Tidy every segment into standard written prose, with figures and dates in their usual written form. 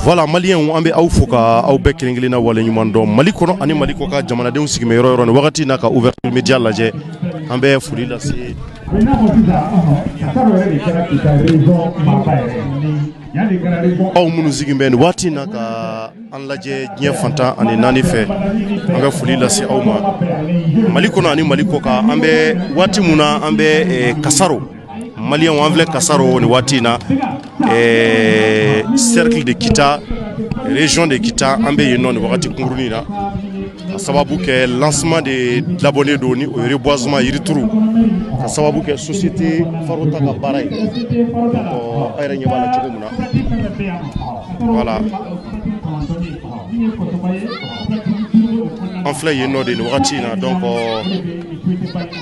Voilà, Malien an bɛ aw fo ka aw bɛɛ kelen-kelen na wale ɲuman dɔn Mali kɔnɔ ani Mali kɔ ka jamanadenw sigimɛ yɔrɔ yɔrɔ ni wagati n'a ka ouverture média lajɛ an bɛ foli lase aw minnu sigin bɛ nin waati n'a ka an lajɛ diɲɛ fantan ani naani fɛ an bɛ foli lase aw ma Mali kɔnɔ ani Mali kɔ kan an bɛ waati mun na an bɛ Kasaro Malien an filɛ Kasaro ni waati na cercle de Kita région de Kita an bɛ yen nɔ ni wagati kunkurunin na ka sababu kɛ lancement de labɔnnen don ni o ye reboisement yirituru ka sababu kɛ société Farota ka baara ye a yɛrɛ ɲɛ b'a la cogo min na voilà an filɛ yen nɔ de ni wagati in na donc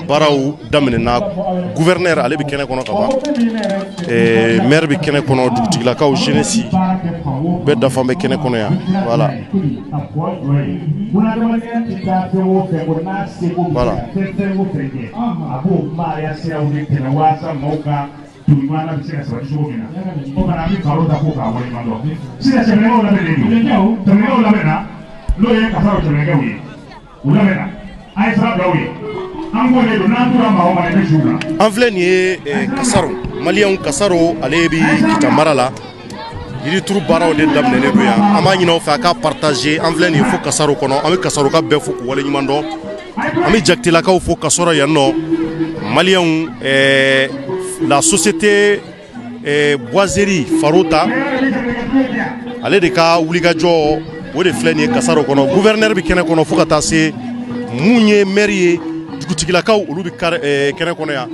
baaraw daminɛna gouverneur ale bɛ kɛnɛ kɔnɔ ka ban maire bɛ kɛnɛ kɔnɔ dugutigilakaw jeunesse bɛɛ dafa bɛ kɛnɛ kɔnɔ yan voilà voilà an filɛ nin ye Kasaro Malien Kasaro ale bɛ Kita mara la yirituru baaraw de daminɛnen don yan an b'a ɲini aw fɛ a ka partager an filɛ nin ye fo Kasaro kɔnɔ an bɛ Kasaro ka bɛɛ fo k'u wale ɲuman dɔn an bɛ Jakitelakaw fo Kasaro yan nɔ Malien la société boiserie Farota ale de ka wulikajɔ o de filɛ nin ye Kasaro kɔnɔ gouverneur bɛ kɛnɛ kɔnɔ fo ka taa se mun ye maire ye dugutigilakaw olu bɛ kɛnɛ kɔnɔ yan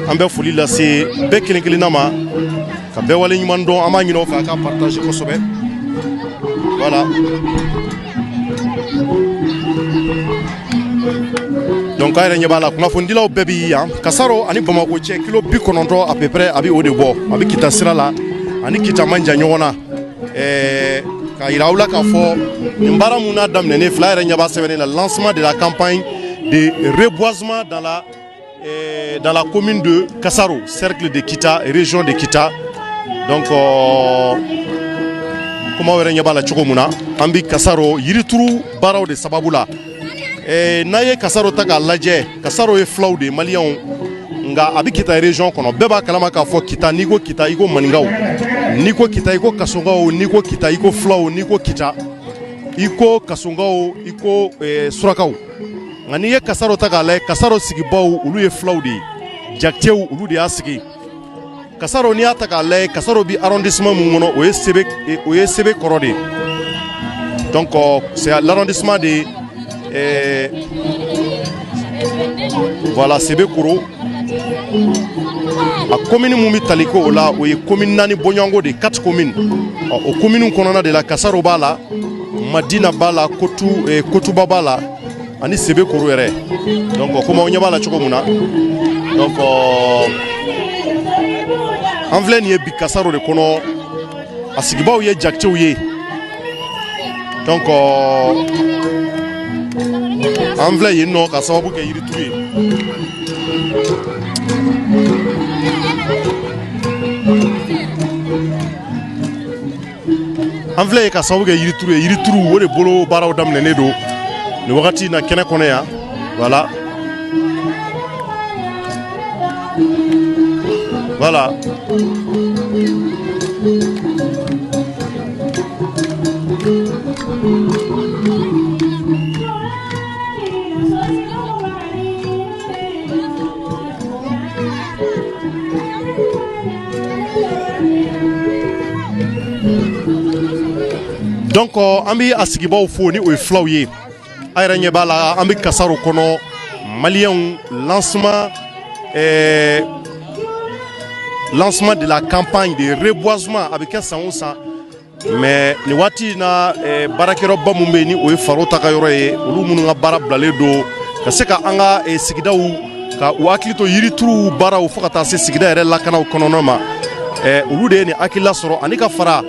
an bɛ foli lase bɛɛ kelen-kelenna ma ka bɛɛ wale ɲuman dɔn an b'a ɲini aw fɛ a ka partager kosɛbɛ voilà donc a yɛrɛ ɲɛ b'a la kunnafonidilaw bɛɛ bɛ yan Kasaro ani Bamako cɛ kilo 90 à peu près a bɛ o de bɔ a bɛ Kita sira la ani Kita man jan ɲɔgɔn na ka yira aw la k'a fɔ nin baara mun n'a daminɛnen fila yɛrɛ ɲɛ b'a sɛbɛnnen la lancement de la campagne de reboisement dans la commune de Kasaro cercle de Kita région de Kita donc comme aw yɛrɛ ɲɛ b'a la cogo mun na an bɛ Kasaro yirituru baaraw de sababu la n'a ye Kasaro ta k'a lajɛ Kasaro ye filaw de Malien nga a bɛ Kita région kɔnɔ bɛɛ b'a kalama k'a fɔ Kita n'i ko Kita i ko maninkaw n'i ko Kita i ko Kasongaw n'i ko Kita i ko filaw n'i ko Kita i ko Kasongaw i ko surakaw nka n'i ye Kasaro ta k'a lajɛ Kasaro sigibaw olu ye filaw de ye Jakitew olu de y'a sigi Kasaro n'i y'a ta k'a lajɛ Kasaro bi arrondissement mun kɔnɔ o ye Sebe kɔrɔ de donc c'est l'arrondissement de voilà Sebe koro a commune mun bɛ tali kɛ o la o ye commune 4 bɔɲɔgɔnko de 4 communes o commune kɔnɔna de la Kasaro b'a la Madina b'a la Kotuba b'a la ani Sebe koro yɛrɛ donc comme aw ɲɛ b'a la cogo mun na donc an filɛ nin ye bi Kasaro de kɔnɔ a sigibaw ye Jakitew ye donc an filɛ yen nɔ ka sababu kɛ yirituru ye an filɛ ye ka sababu kɛ yirituru ye yirituru o de bolo baaraw daminɛnen don nin wagati na kɛnɛ kɔnɔ yan voilà voilà donc an bɛ a sigibaw fo ni o ye filaw ye a yɛrɛ ɲɛ b'a la an bɛ Kasaro kɔnɔ Malien lancement de la campagne de reboisement a bɛ kɛ san o san mais nin waati na baarakɛyɔrɔba mun bɛ yen ni o ye Farota ka yɔrɔ ye olu minnu ka baara bilalen don ka se ka an ka sigidaw ka u hakili to yirituru baaraw fo ka taa se sigida yɛrɛ lakanaw kɔnɔna ma olu de ye nin hakilila sɔrɔ ani ka fara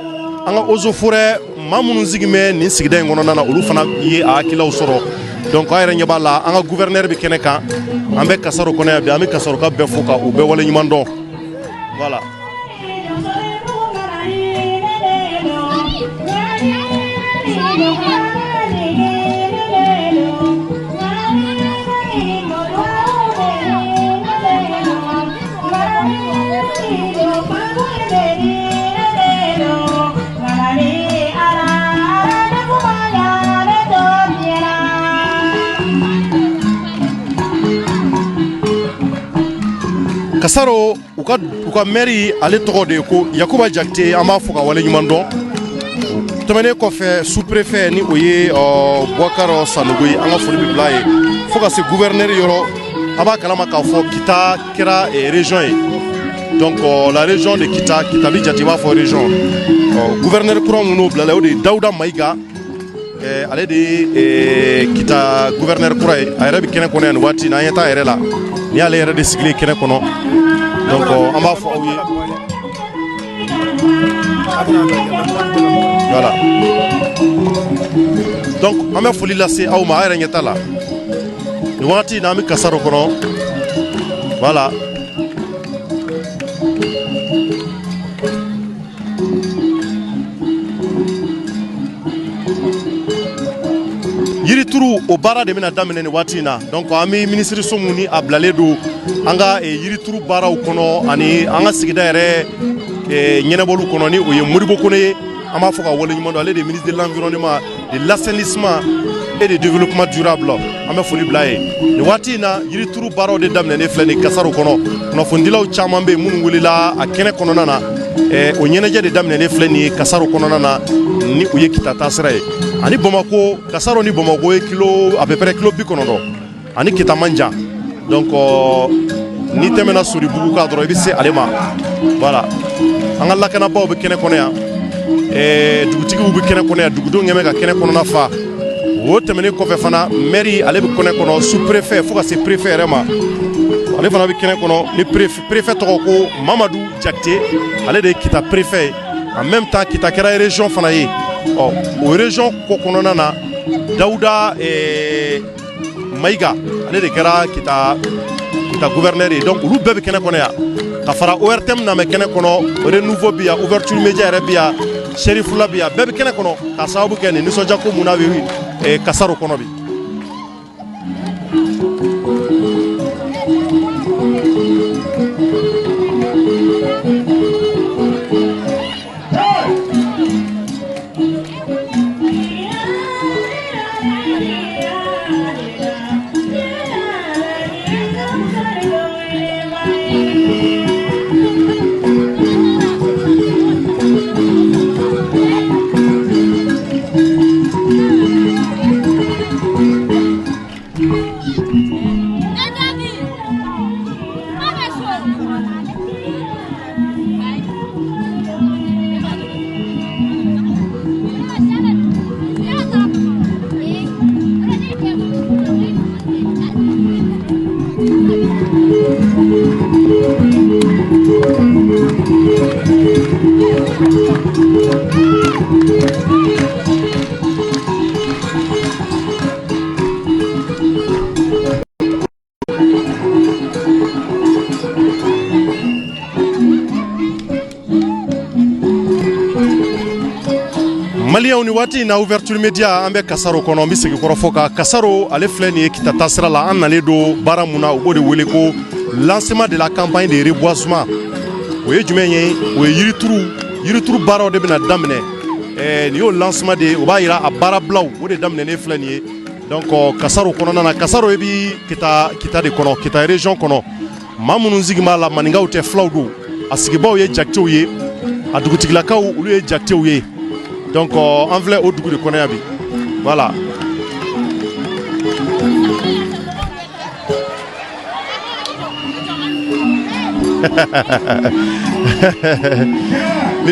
an ka eaux et forêts maa minnu sigin bɛ nin sigida in kɔnɔna na olu fana ye a hakilaw sɔrɔ donc a yɛrɛ ɲɛ b'a la an ka gouverneur bɛ kɛnɛ kan an bɛ Kasaro kɔnɔ yan bi an bɛ Kasaro ka bɛɛ fo ka u bɛɛ wale ɲuman dɔn voilà Kasaro u ka mairie ale tɔgɔ de ko Yakuba Jakite an b'a fɔ ka wale ɲuman dɔn tɛmɛnen kɔfɛ sous-préfet ni o ye Bouakar Sanogo ye an ka foli bɛ bila ye fo ka se gouverneur yɔrɔ a b'a kalama k'a fɔ Kita kɛra région ye donc la région de Kita bi jate b'a fɔ région gouverneur kura minnu bilala o de ye Dawuda Mayiga ale de ye Kita gouverneur kura ye a yɛrɛ bɛ kɛnɛ kɔnɔ yan nin waati in na an ɲɛ t'a yɛrɛ la ni y'ale yɛrɛ de sigilen kɛnɛ kɔnɔ donc an b'a fɔ aw ye voilà donc an bɛ foli lase aw ma a yɛrɛ ɲɛ t'a la nin waati in na an bɛ Kasaro kɔnɔ voilà yirituru o baara de bɛna daminɛ nin waati in na donc an bɛ minisiriso mun ni a bilalen don an ka yirituru baaraw kɔnɔ ani an ka sigida yɛrɛ ɲɛnabɔliw kɔnɔ ni o ye Modibo Kone ye an b'a fɔ ka wale ɲuman dɔn ale de ministre de l'environnement de l'assainissement et de développement durable an bɛ foli bila ye nin waati in na yirituru baaraw de daminɛnen filɛ nin Kasaro kɔnɔ kunnafonidilaw caman bɛ yen minnu welela a kɛnɛ kɔnɔna na o ɲɛnajɛ de daminɛnen filɛ nin ye Kasaro kɔnɔna na ni o ye Kita taasira ye ani Bamako Kasaro ni Bamako ye à peu près kilo 90 ani Kita man jan donc ni tɛmɛna Soribugu ka dɔrɔn i bɛ se ale ma voilà an ka lakanabaaw bɛ kɛnɛ kɔnɔ yan dugutigiw bɛ kɛnɛ kɔnɔ yan dugudenw ɲɛ bɛ ka kɛnɛ kɔnɔna fa o tɛmɛnen kɔfɛ fana mairie ale bɛ kɛnɛ kɔnɔ sous-préfet fo ka se préfet yɛrɛ ma ale fana bɛ kɛnɛ kɔnɔ ni préfet tɔgɔ ko Mamadou Jakite ale de ye Kita préfet ye en même temps Kita kɛra région fana ye o région ko kɔnɔna na Dawuda Mayiga ale de kɛra Kita gouverneur ye donc olu bɛɛ bɛ kɛnɛ kɔnɔ yan ka fara ORTM na mɛ kɛnɛ kɔnɔ Renouveau bi yan ouverture média yɛrɛ bi yan Cherifula bi yan bɛɛ bɛ kɛnɛ kɔnɔ ka sababu kɛ nin nisɔndiya mun na bɛ Kasaro kɔnɔ bi Malien ni waati na ouverture média an bɛ Kasaro kɔnɔ n bɛ segin kɔrɔ fɔ ka Kasaro ale filɛ nin ye Kita taasira la an nalen don baara mun na u b'o de wele ko lancement de la campagne de reboisement o ye jumɛn ye o ye yirituru baaraw de bɛna daminɛ nin y'o lancement de ye o b'a yira a baarabilaw o de daminɛnen filɛ nin ye donc Kasaro kɔnɔna na Kasaro bɛ Kita de kɔnɔ Kita région kɔnɔ maa minnu sigi b'a la maninkaw tɛ filaw don a sigibaw ye Jakitew ye a dugutigilakaw olu ye Jakitew ye donc an filɛ o dugu de kɔnɔ yan bi voilà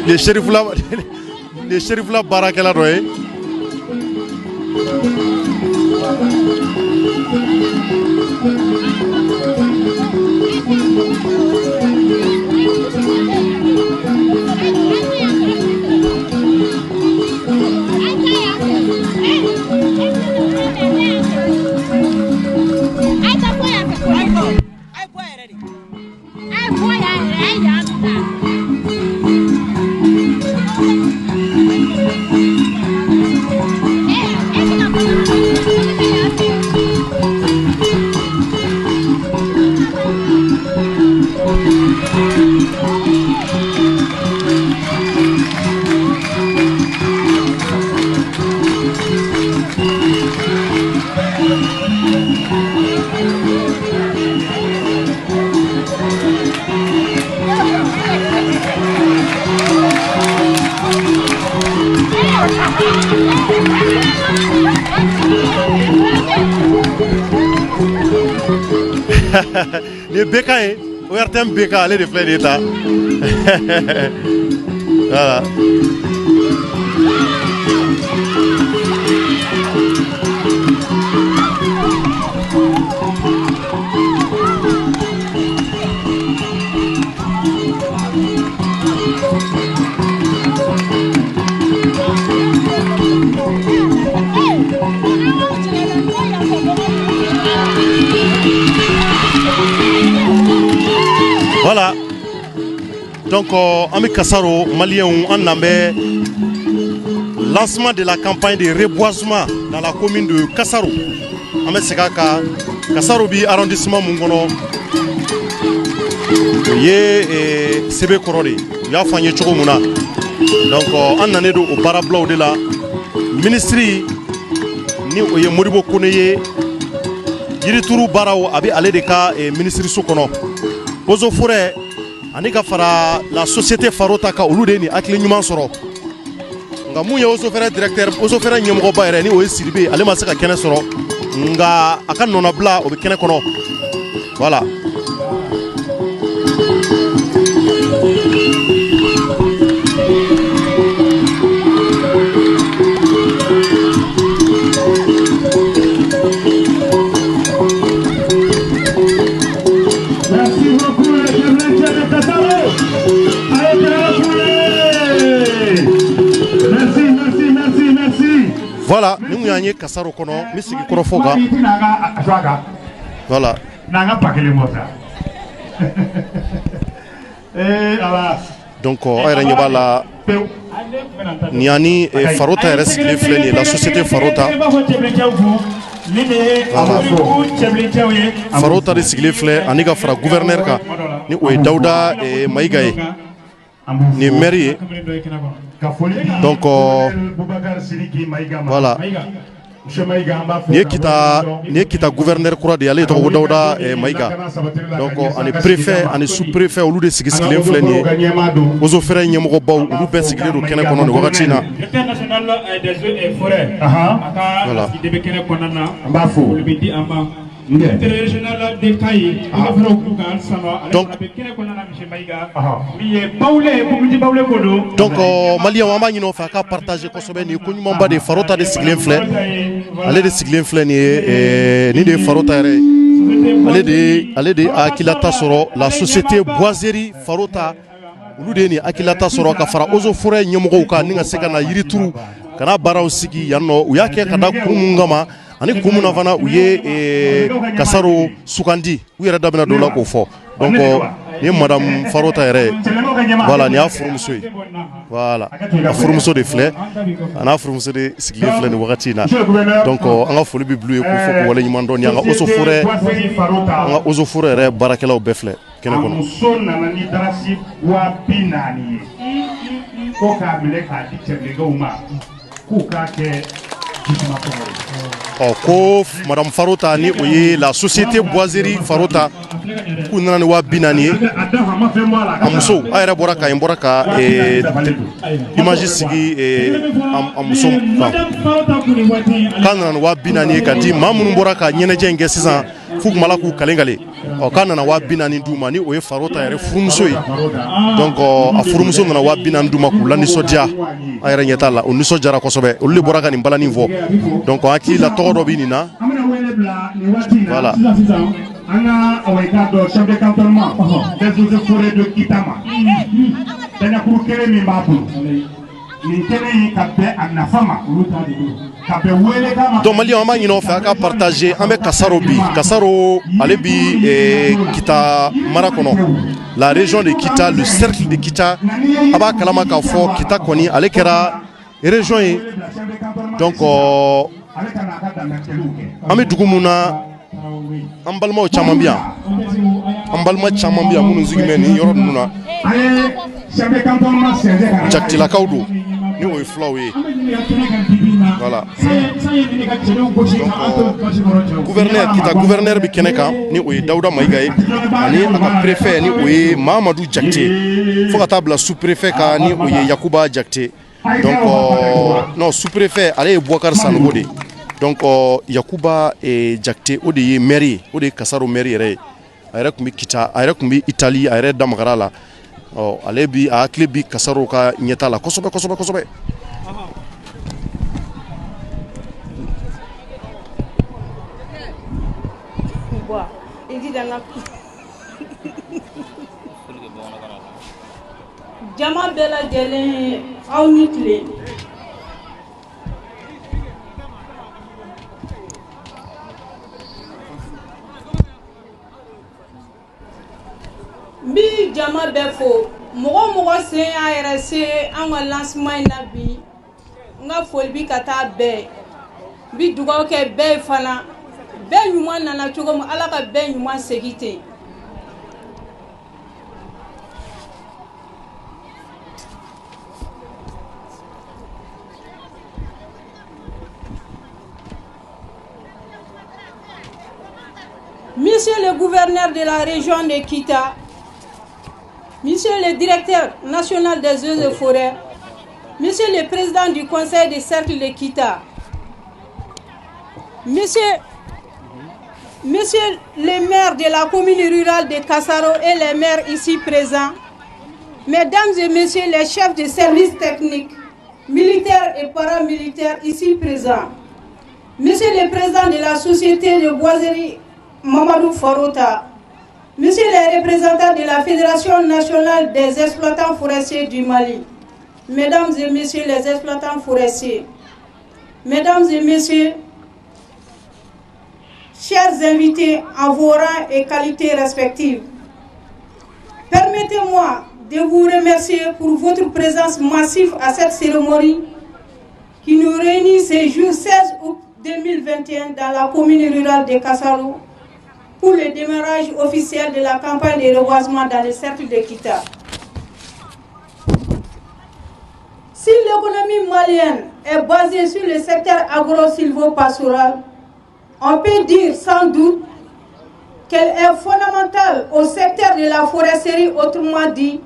le Cherifula baarakɛla dɔ ye Ni BK ye o RTM BK ale de filɛ de ta voilà. Voilà. Donc, Ami Kassaro, Maliens, on a lancement de la campagne de reboisement dans la commune de Kassaro. Ami Segaka, Kassaro bi arrondissement Mungono. Ye Sebe Korode, ya fanye choko muna. Donc, on a né au Barabla de la ministry ni oye Moribo Koneye. Yirituru Barao abi ale de ka ministry sokono. Ozo Forêt ani ka fara la société Farota ka olu de ni akili ɲuman sɔrɔ nga mun ye Ozo Forêt directeur Ozo Forêt ɲɛmɔgɔba yɛrɛ ni o ye Sidibe ale ma se ka kɛnɛ sɔrɔ nga a ka nɔnabila o bɛ kɛnɛ kɔnɔ voilà. Voilà, nous avons Kassaro Kono, Missy Korofoga. Voilà. Donc, la Niani et Farota reste les flènes, la société Farota. Voilà. Farota reste les flènes, Aniga Fra gouverneur, ni Oué Daouda et Maïgaï. Ni mairie. Donc voilà. Ni kita gouverneur kura de ale to Daouda et Maïga. Donc on est préfet, on est sous-préfet au lieu de sigil fleni. Ozo Forêt ñemogo baw lu be sigil do kene kono wakati na. International des eaux et forêts. Voilà. Qui debe kene konana. Mbafo. Le bidi ama. International de Kayi. Donc Malien wama ñino fa ka partager ko sobe ni ko ñuma ba de Farota de siglen flé ale de siglen flé ni de Farota re ale de Akilata soro la société boiserie Farota ulu de ni Akilata soro ka fara Ozo Forêt ñemogo ka ninga seka na yirituru kana baraw sigi yanno u yake kada kumungama ani kumuna fana u ye Kassaro sukandi u yɛrɛ dabina do la ko fɔ donc ni madame Farota yɛrɛ voilà ni a furumuso ye voilà a furumuso de filɛ ana furumuso de sigilen filɛ ni wagati na donc an ka foli bi bulu ye ko fɔ ko wale ɲuman dɔn ni an ka Ozo Forêt yɛrɛ baarakɛlaw bɛɛ filɛ kɛnɛ kɔnɔ ko madame Farota ni oye la société boiserie Farota ku nana ni wa binani amuso ayra boraka imboraka image sigi amuso kan nana wa binani kati mamun boraka nyeneje nge sisan fu malaku kalengale o kan nana wa binani duma ni oye Farota yare furumuso yi donc a furumuso nana wa binani duma ku lani sodia ayra nyeta la on so jara ko sobe o le boraka ni balani vo donc aki la toro binina voilà. Donc Mali on m'a fait à partager avec Kassaro Alebi et Kita Marakono, la région de Kita, le cercle de Kita, Aba Kalamaka Fo, Kita Koni, Alekera, région. Donc Ami Dugumuna Ambalma Chamambia Munu Zigmeni Yoronuna Jaktila Kaudu ni o flowe voilà gouverneur bi keneka ni o Daouda Maïgaye ani aka préfet ni o Mamadou Jakte fo ka tabla sous préfet ka ni o Yakuba Jakte donc non sous préfet ale Bouakar Sanobode donc Yakuba et Jakte o de mairie o de Kassaro mairie re a yɛrɛ tun bɛ Itali a yɛrɛ damagara la ale bi a hakili bi Kasaro ka ɲɛta la kosɛbɛ. Jama bɛɛ lajɛlen aw ni tile. N bi jama bɛɛ fo mɔgɔ sen y'a yɛrɛ se an ka lancement in na bi n ka foli bi ka taa bɛɛ n bi dugawu kɛ bɛɛ fana bɛɛ ɲuman nana cogo min Ala ka bɛɛ ɲuman segin ten. Monsieur le gouverneur de la région de Kita, Monsieur le directeur national des eaux et forêts, Monsieur le président du conseil des cercles de Kita, Monsieur le maire de la commune rurale de Kasaro et les maires ici présents, Mesdames et Messieurs les chefs de services techniques, militaires et paramilitaires ici présents, Monsieur le président de la société de boiserie Mamadou Farota, Monsieur les représentants de la Fédération nationale des exploitants forestiers du Mali, Mesdames et Messieurs les exploitants forestiers, Mesdames et Messieurs, chers invités en vos rangs et qualités respectives, permettez-moi de vous remercier pour votre présence massive à cette cérémonie qui nous réunit ce jour 16 août 2021 dans la commune rurale de Kasaro pour le démarrage officiel de la campagne de reboisement dans le cercle de Kita. Si l'économie malienne est basée sur le secteur agro-silvo-pastoral, on peut dire sans doute qu'elle est fondamentale au secteur de la foresterie, autrement dit,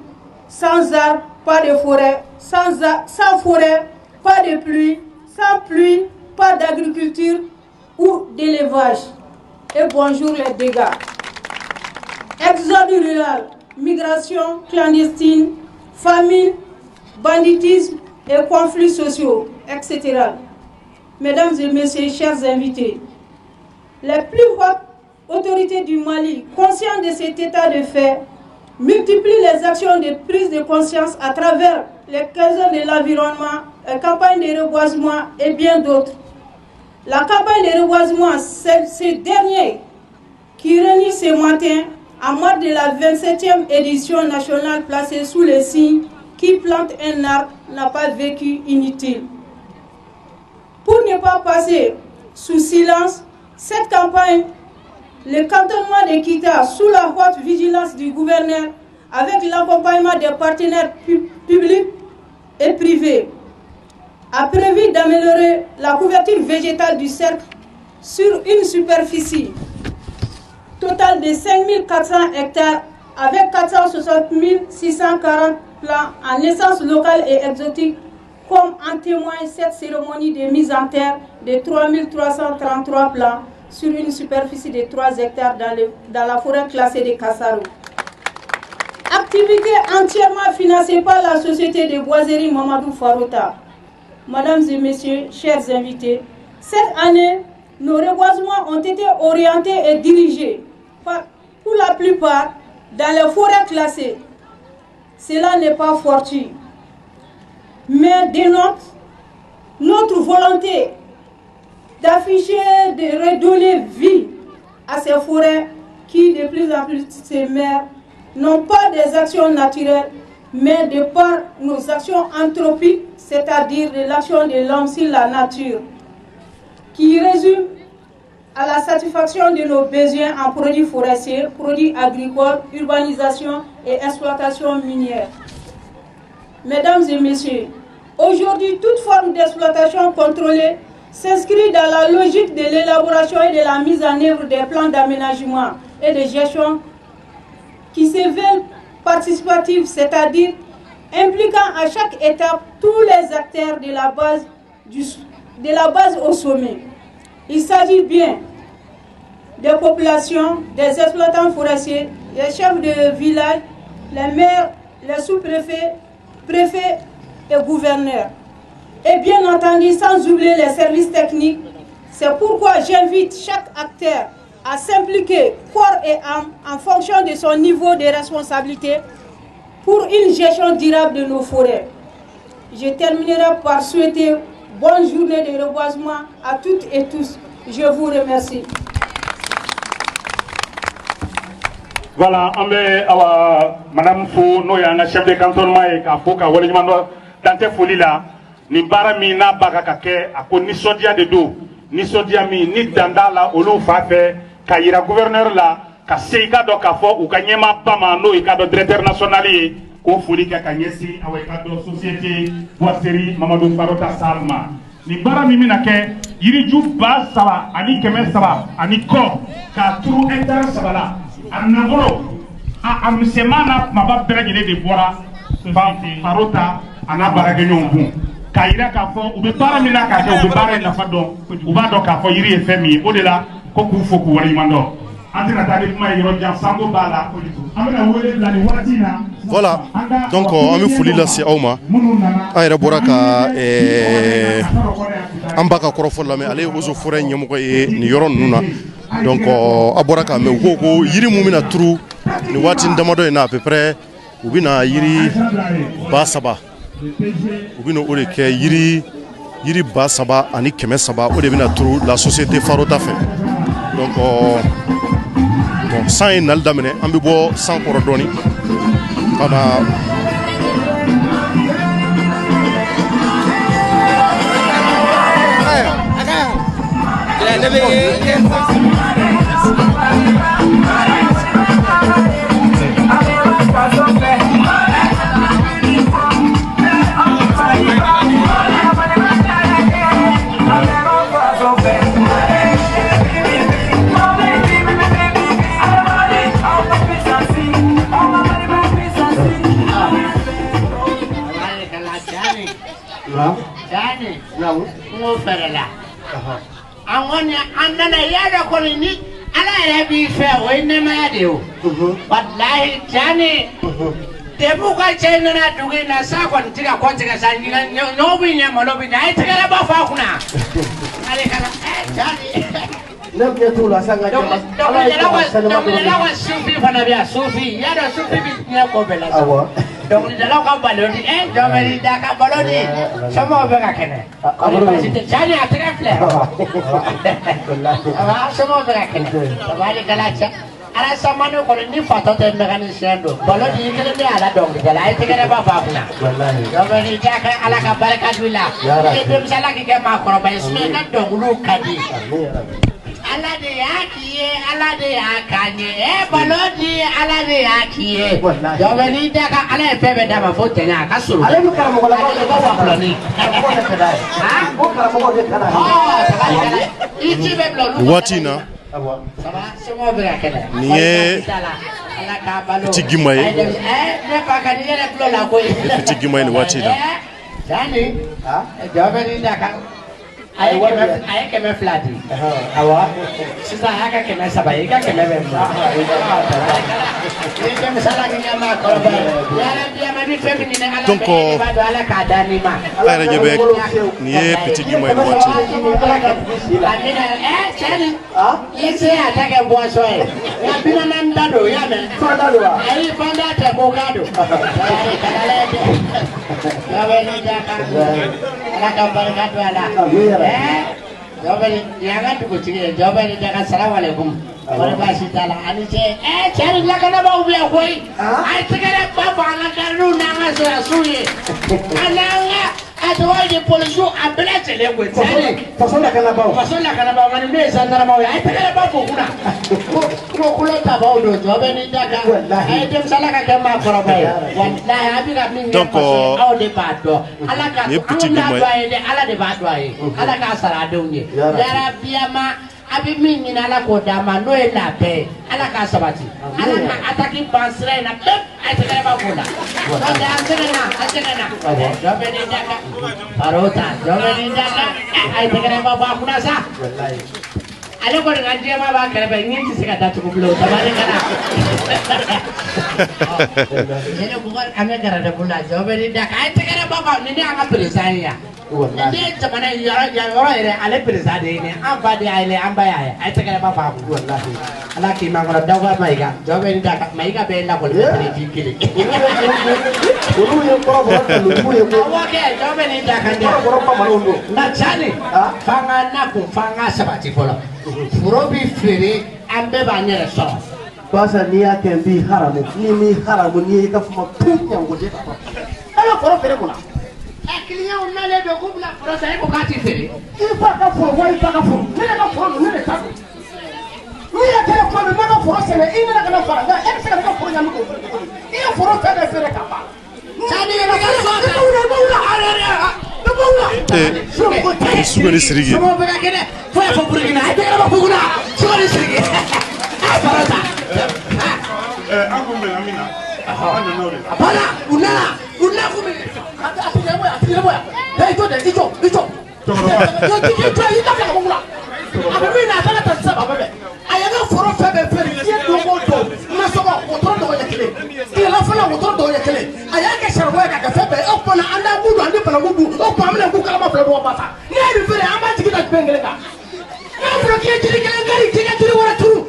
sans arbres, pas de forêt, sans forêt, pas de pluie, sans pluie, pas d'agriculture ou d'élevage. Et bonjour les dégâts. Exode rural, migration clandestine, famine, banditisme et conflits sociaux, etc. Mesdames et messieurs, chers invités, les plus hautes autorités du Mali, conscientes de cet état de fait, multiplient les actions de prise de conscience à travers les caisons de l'environnement, les campagnes de reboisement et bien d'autres. La campagne de reboisement, c'est ce dernier qui réunit ce matin en marge de la 27e édition nationale placée sous le signe « Qui plante un arbre n'a pas vécu inutile ». Pour ne pas passer sous silence, cette campagne, le cantonnement de Kita, sous la haute vigilance du gouverneur, avec l'accompagnement des partenaires publics et privés, a prévu d'améliorer la couverture végétale du cercle sur une superficie totale de 5400 hectares avec 460 640 plants en naissance locale et exotique, comme en témoigne cette cérémonie de mise en terre de 3333 plants sur une superficie de 3 hectares dans la forêt classée de Kasaro. Activité entièrement financée par la société de boiserie Mamadou Farota. Mesdames et messieurs, chers invités, cette année, nos reboisements ont été orientés et dirigés, pour la plupart, dans les forêts classées. Cela n'est pas fortuit, mais dénote notre volonté d'afficher, de redonner vie à ces forêts qui, de plus en plus, ces mers, non pas des actions naturelles, mais de par nos actions anthropiques, c'est-à-dire de l'action de l'homme sur la nature, qui résume à la satisfaction de nos besoins en produits forestiers, produits agricoles, urbanisation et exploitation minière. Mesdames et messieurs, aujourd'hui, toute forme d'exploitation contrôlée s'inscrit dans la logique de l'élaboration et de la mise en œuvre des plans d'aménagement et de gestion qui se veulent participatifs, c'est-à-dire impliquant à chaque étape tous les acteurs de la base au sommet. Il s'agit bien des populations, des exploitants forestiers, les chefs de village, les maires, les sous-préfets, préfets et gouverneurs. Et bien entendu, sans oublier les services techniques. C'est pourquoi j'invite chaque acteur à s'impliquer corps et âme en fonction de son niveau de responsabilité pour une gestion durable de nos forêts. Je terminerai par souhaiter bonne journée de reboisement à toutes et tous. Je vous remercie. Voilà, on met Madame Fou, nous avons un chef de cantonnement et Kafoka, Dante Folila, ni bara mina baka kake, ako ni sodia de do, ni sodia mi, ni dandala, olu fafe, kayira gouverneur la, ka seika do kafo, ou ka nyema pama no, ika do directeur national ye, ko foli ka kanyesi, awe ka do société, boisserie, Mamadou Farota Salma. Ni bara mi mina ke, yiri ju ba saba, ani keme saba, ani ko, ka turu hectare saba la, anabolo, a msemana mababere gine de bora, Farota, anabara genyon bon. Kaira kafo ube para mina kake ube bara na fadon uba do kafo yiri efemi o de la ko ku foku wari mando antina tali kuma yoro jan sango bala amena wele la ni watina. Voilà, donc on me fouli la si auma ayra boraka ambaka korofo la me ale ozo forêt nyamko e ni yoron nuna donc aboraka me ko yiri mumina trou ni watin damado na à peu près ubina yiri basaba ubino ore ke yiri ba saba ani keme saba o de bina turu la société Farota fait donc bon sans inal damene ambi bo sans korodoni kana Jani, no, ferala. Angoni andana yada kolini ala be fair when nemadeo. Wallahi Jani, Tebuka China doing a second tiga quantica sign, no winner, Molobin, I take a buff out now. Don't the local balloon, and Dominic Daka Baloni, some of them can. China, I think some of them can do. Galacha, and someone who called me for the mechanician. Baloni, you can be a dog, I take it above Fafna. Dominic Daka, Alaka Baracadilla, they don't like a macro by Smith and Dog Lucadi. Alade akanye, balodi alade akiye. Joveni daka ale pepe dama fote na kasuru. Ale mukara mogola kwa plani. Ha? Mukara mogola kana. Oh, sabali kana. Ichi beblo. Watina. Saba semo bega kana. Niye. Petit Guimaye. Ne pa kaniye le blo la koy. Petit Guimaye ni watina. Jani. Ha? Joveni daka I came a flatty. Since I had a Sabaika, I came a donc niye petit Guimaye Jawabani jangan tunggu ciri. Jawabani jangan assalamualaikum. Warahmatullahi taala. Ani cari lakana bau biar koi. Ai sekarang bapa anak karu nanga suye. Ananga atau di polisi ambil aja le koi. Fason lakana bau. Fason lakana bau. Mani me sandara mau. Ai sekarang bapa kuna. Kulo tabau do. Jawabani jangan. Ai jam salah kakek mak korabai. Wallahi abi kami donc au debat do. Alaka. Petit Guimaye. Ala debat do ai. Alaka saradunye. Yara biama abi mingi na la ko dama no e la pe ala ka sabati ala ka ataki bansre na pep ai te ba kula da ansena na jobe ni daka parota jobe ni daka ai te ba kula sa ale ko nga jema ba kare ba ngi ci ka datu ko blo tabare kana ele ko ko ame gara da bula jobe ni da kai te kare baba ni anga president ya wallahi ni jamana yoro ere ale president ni an ba de ale an ba ya ai te kare baba wallahi ala ki ma ngora dawa maiga jobe ni da maiga be la ko le ni kile ulu ye ko ba lu ye ko wa ke jobe ni da kan ya ko ba marundo na chani fanga na ko fanga sabati folo Furobi fere ambe banyere so. Basa ni ya kembi haramu ni mi haramu ni ka fuma tunya ngode ka. Ala foro fere kuna. Client on allait de couple la foro sai ko kati fere. Il fa ka foro wai fa ka foro. Ne ka foro ne ka. Ni ya kere ko me ka foro sene ina na kana fara. E se ka foro nyamu ko. Ina foro fere ka ba. Chani ne ka so ta. Sugani sirigi. Somo be ka kene. Foi a Burkina, aí pega a Burkina. Sugani sirigi. Ah, parata. Angu me amina. Ana nore. Bala, unana kumi. Ati moya. Dai to de icho. Yo ka ko ngula. Abi na sala ta saba bebe. Aya na foro fe be fere ye do mo do. Na so ko otoro do ya kele. Ki la fala otoro do ya kele. Aya ke sharbo ya ka fe be o ko na anda budu ande pala budu. O ko amna ku kala ma fere do bata. Ni ri fere amba jigi da bengele ka. Na foro ki jiri kele ngari jigi jiri wala turu.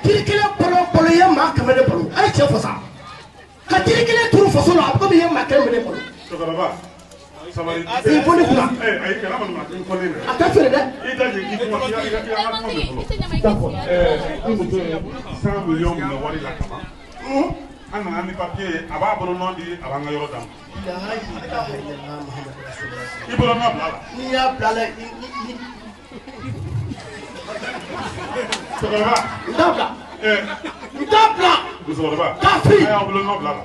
Jiri kele polo ye ma kamele polo. Ay che fosa. Ka jiri kele turu foso la abko ye ma kamele polo. Tokoraba. Il faut le faire. Ay kala ma ma ko le. Ata fere de. Ida je ki ko ya ma ko le. D'accord. Imuto 100 millions na wari la kama. Ana ni papier aba bolo no di abanga yoro dam. La ilaha illallah Muhammad rasulullah. Ibolo no blala. Ni ya blala Tokoraba. ndabla. Tokoraba. Kafri. Ay bolo no blala.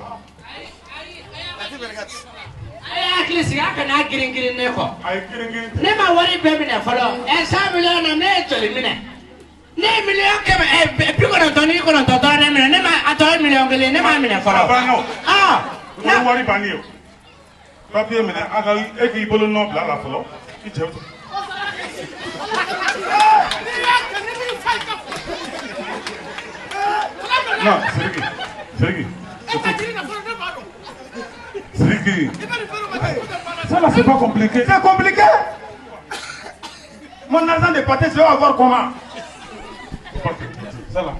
Ay akli siga kana girin ne ko. Ay girin. Ne ma wari be mine folo. 100 million na ne toli mine. Ne million ke bi ko don toni ko don to ne mine ne ma ato million gele ne ma mine folo. Na wari bani o. Papier mine aga e ki bolo no blala folo. Ite o. Non, Sergi. Ça là c'est pas compliqué. C'est compliqué. Mon argent de pâté, je vais avoir comment? Ça là,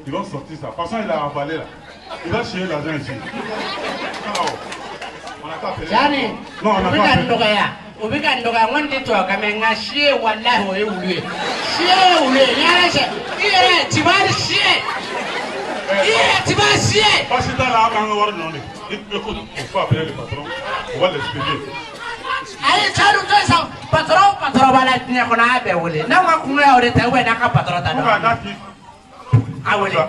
ils vont sortir ça. De toute façon, il a avalé là. Il va chier l'argent ici. On n'a pas appelé. Jani. Non, on n'a pas appelé. Ubika ndoga ngondi to kamenga shie wallahi o ewule. Shie ule yara she. Iye tibari shie. Parce que là, on va voir non. Écoute, il faut appeler le patron. On va l'expliquer. Allez, chalu to ça. Patron bala tinya kona abe wule. Na wa kunga ore ta we na ka patron ta. Kuka dati. Awule.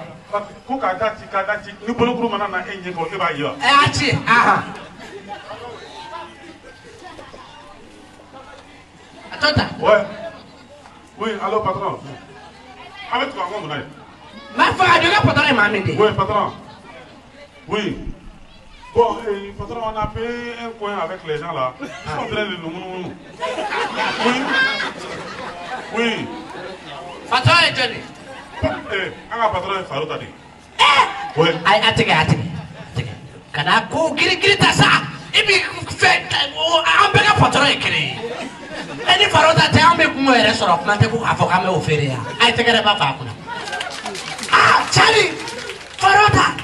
Kuka dati. Ni bolo guru mana na enye ko e ba yo. Achi, aha. Atota. Ouais. Oui, allô patron. Avec toi, on va. Ma fa de la patron mamende. Oui, patron. Oui. Bon, patron, on a fait un coin avec les gens là. Ils sont en train de nous. Oui. Patron est Johnny. Un patron est Farouk Tadi. Oui. Ay atege. Kana ko giri ta sa. Ibi fait ambega patron est créé. Eni Farouk Tadi ambe kumo ere soro kuma te ku afoka me ofere ya. Ay tegere ba fa kuna. Charlie, Farota.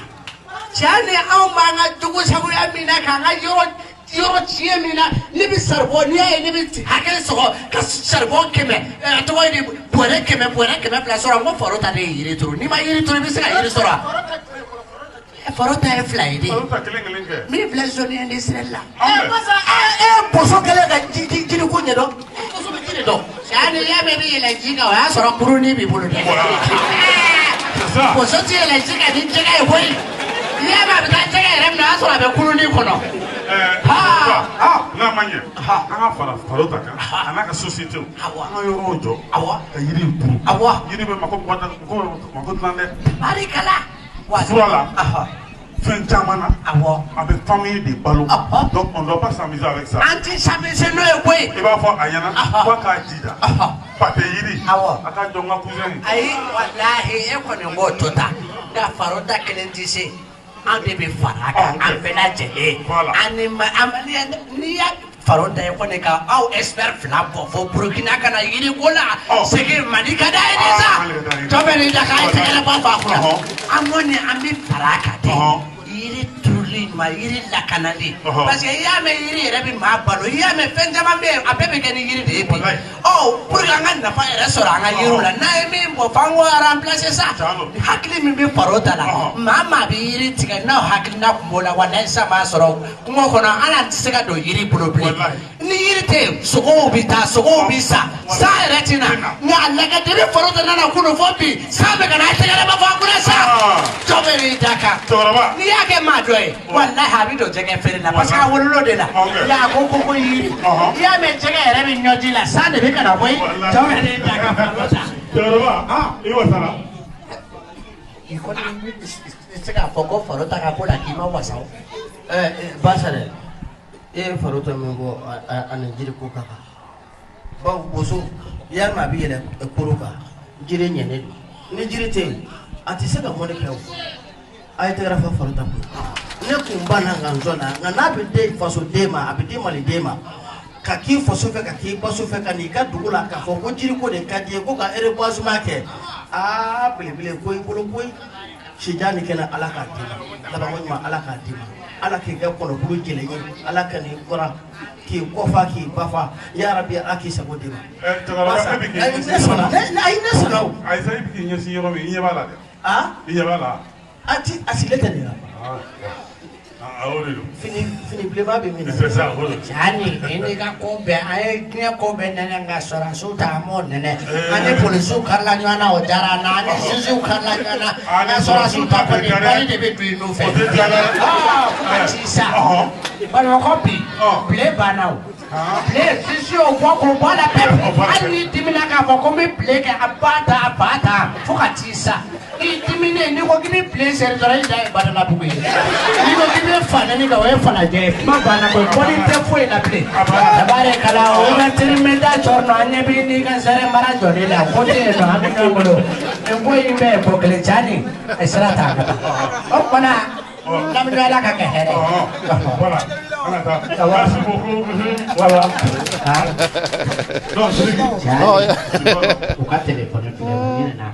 Charlie, au manga tugu sabu ya mina kanga yoro chie mina nibi sarbo ni ya nibi hakele soko kas sarbo keme to wani pore keme place ora mo Farota de yiri turu ni ma yiri turu bi sika yiri sora. Farota e fly di. Farota kelenge. Mi place zone en Israel. Poso kele ga jiri ko nyedo. Poso bi jiri do. Charlie ya be bi la jiga wa sora kuru ni bi bulu. Poso ti la jiga di jiga e boy. Ya ba ta jiga rem na sora be kuru ni kono. Na manye. Anga Farota kan. Ana ka société. Anga yoro jo. Awa. Ka yiri turu. Awa. Yiri be mako tlande. Barikala. Voilà. Fin Jamana. Awa. Avec famille de ballons. Donc on ne doit pas s'amuser avec ça. Anti s'amuser no e boy. Il va faire Ayana. Quoi qu'a dit là. Pateyiri. Awo. Aka jonga cousin. Ayi wallahi e ko ni ngo tota. Da farota kelen tise. An de be faraka an bela jele. Ani ni ya farota e ko ne ka aw expert fla fo Burkina kana yiri gola. Sege mani kada ni sa. To be ni da ka te ba fa kula. Amoni ambi faraka te. Yiri truly ma yiri la kanali. Parce que ya me yiri rebi ma balo ya me fenjama be apebe ke ni yiri de bi. Oh, pour nga na fa restaurant nga yiri la na e mi mo fango remplacer ça. Hakli mi be farota la. Mama bi yiri tiga na hakli na kumola wala sa ma soro. Kuma kona ala tisega do yiri problem. Ni yiri te sogo bi ta sogo bi sa. Sa retina. Nga la ga de farota na kuno fobi. Sa be kana tiga ba fa kuna sa. Toberi daka. Toraba. Ni ya ke ma doy. Wallahi habido jege fere la parce que wolo de la. Ya ko yiri. Ya me jege re mi nyodi la sa de be kana boy. Toberi daka farota. Toraba. Iwa sala. Iko ni sega foko farota ka pola ki ma wasa. Basale. Farota me go an jiri ko kaka. Ba boso yar ma bi yele kuruka. Jiri nyene. Ni jiri te ati sega moni kawo. Ay te rafa farota ko. Ne kumbana nganzona ngana be de faso dema abidi mali dema. Kaki faso fe kaki baso fe kani ka dugula ka fo ko jiri ko de ka je ko ka ere basu make. Bile koy bolo koy shijani kena alaka dima. Laba ko ma alaka dima. Ala ke ga ko bulu jele ni ala kan ni qura ki kofa ki bafa ya rabbi aki sabo dima. Ay nesana. Ay sai bi nyasi yoro mi nyebala de. Nyebala. Ati asileta ni la. Fini blema be mina. C'est ça. Jani ene ka ko be ay knya ko be nana nga sora suta mo nene. Ane polisu karla nyana o jara na ane sisu karla nyana. Ane sora suta ko ni bali de be du no fe. Atisa. Balo kopi. Ble banao. Ble sisu o ko bala pe. Ani dimina ka ko me ble ke abata fokatisa. Dimine ni ko gibi ble ser dora ida bana la bugu. Ni ko gibi fana ni ka we fana je. Ma bana ko body te foi la ble. Dabare kala o na tirimenda chorno anye bi ni kan sare mara joni la ko te no ami no bolo. E ko imbe ko kle chani esra ta kata. O bana nam no la ka ke here. Voilà. Merci beaucoup. Voilà. Non, o ka telefone ni na.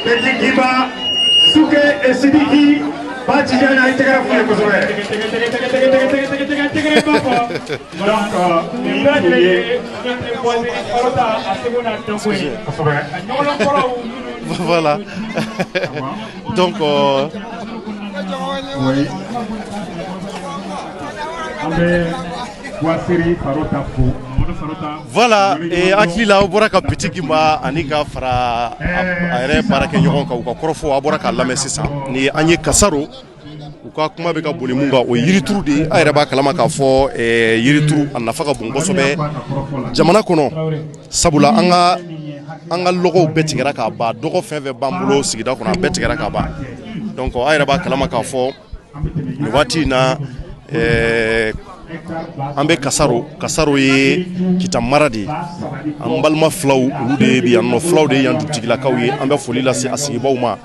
Petit Kiba, Souke et Sidiki, Batijana et Tegrafou pour sauver. Voilà. Donc, oui. voilà, et Akila Oboraka Petit Gimba, Anika Fra, Aire Barakenyoka, ou Korofo, Aboraka Lamesisa, ni Anye Kasaro, ou Kakuma Beka Bolimunga, ou Yiritru de Aireba Kalamaka for, et Yiritru, and Nafaka Bungosobe, Jamana Kono, Sabula Anga logo betigera ka ba dogo feve bambulo sigida kuna betigera ka ba donc ayra ba kalama ka fo wati na ambe kasaro ye kita maradi ambalma flaw lude bi anno flaw de yandu tigila kawye ambe foli la se asibawma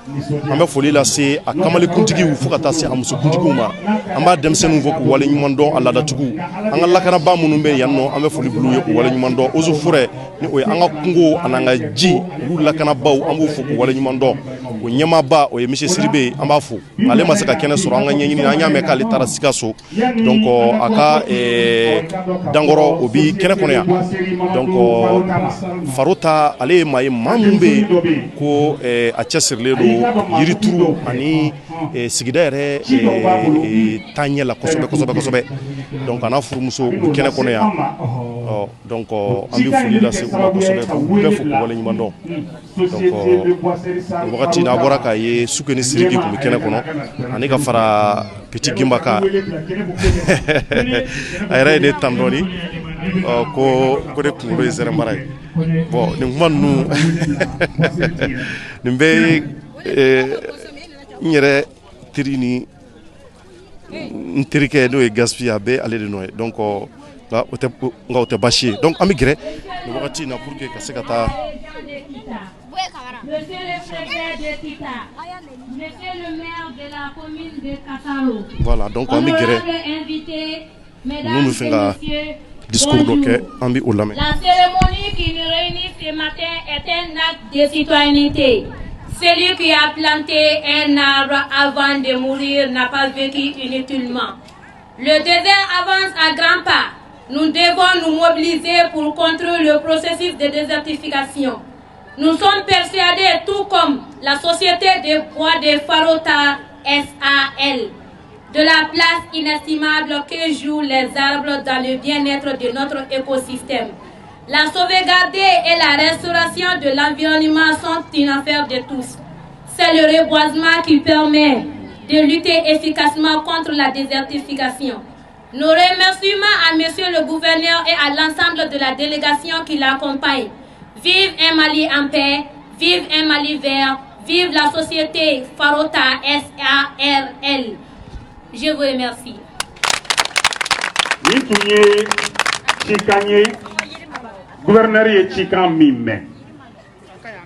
ambe foli la se akamali kuntigi wu fukata se amusu kuntigi ma amba demsenu voku wala nyumando alla da tugu anga lakana ba munu be yanno ambe foli bulu ye wala nyumando ozu fure ni o anga kungo ananga ji lu lakana baw ambu fuku wala nyumando o nyama ba o ye monsieur Siribe amba fu ale masaka kene soro anga nyini na nyame ka litara sikaso donc aka dangoro obi kene kono ya donc farota ale may mambe ko a chasirle do yirituru ani sigida yere tanyela kosobe donc ana furumuso kene kono ya donc ambi fuli la se ko kosobe ko be fu ko wala nyimando donc wakati na boraka ye sukeni sirigi ko kene kono ani ka fara Petit Gimba ka ayra de tandoni ko de kunkolo ye zɛrɛ mara ye bon nin kuma ninnu nin bɛɛ ye n yɛrɛ teri ni n terikɛ n'o ye Gaspi a bɛ ale de nɔ ye donc nka o tɛ baasi ye donc an bɛ gɛrɛ nin wagati in na pour que ka se ka taa. Monsieur le préfet de Kita, monsieur le maire de la commune de Kassaro, voilà donc an bɛ gɛrɛ minnu bɛ fɛ ka discours dɔ kɛ an bɛ o lamɛn. La cérémonie qui nous réunit ce matin est un acte de citoyenneté. Celui qui a planté un arbre avant de mourir n'a pas vécu inutilement. Le désert avance à grands pas. Nous devons nous mobiliser pour contrer le processus de désertification. Nous sommes persuadés, tout comme la société des bois de Farota SAL, de la place inestimable que jouent les arbres dans le bien-être de notre écosystème. La sauvegarde et la restauration de l'environnement sont une affaire de tous. C'est le reboisement qui permet de lutter efficacement contre la désertification. Nos remerciements à Monsieur le gouverneur et à l'ensemble de la délégation qui l'accompagne. Vive un Mali en paix, vive un Mali vert, vive la société Farota SARL. Je vous remercie. Gouverneur ye Chikan Mime.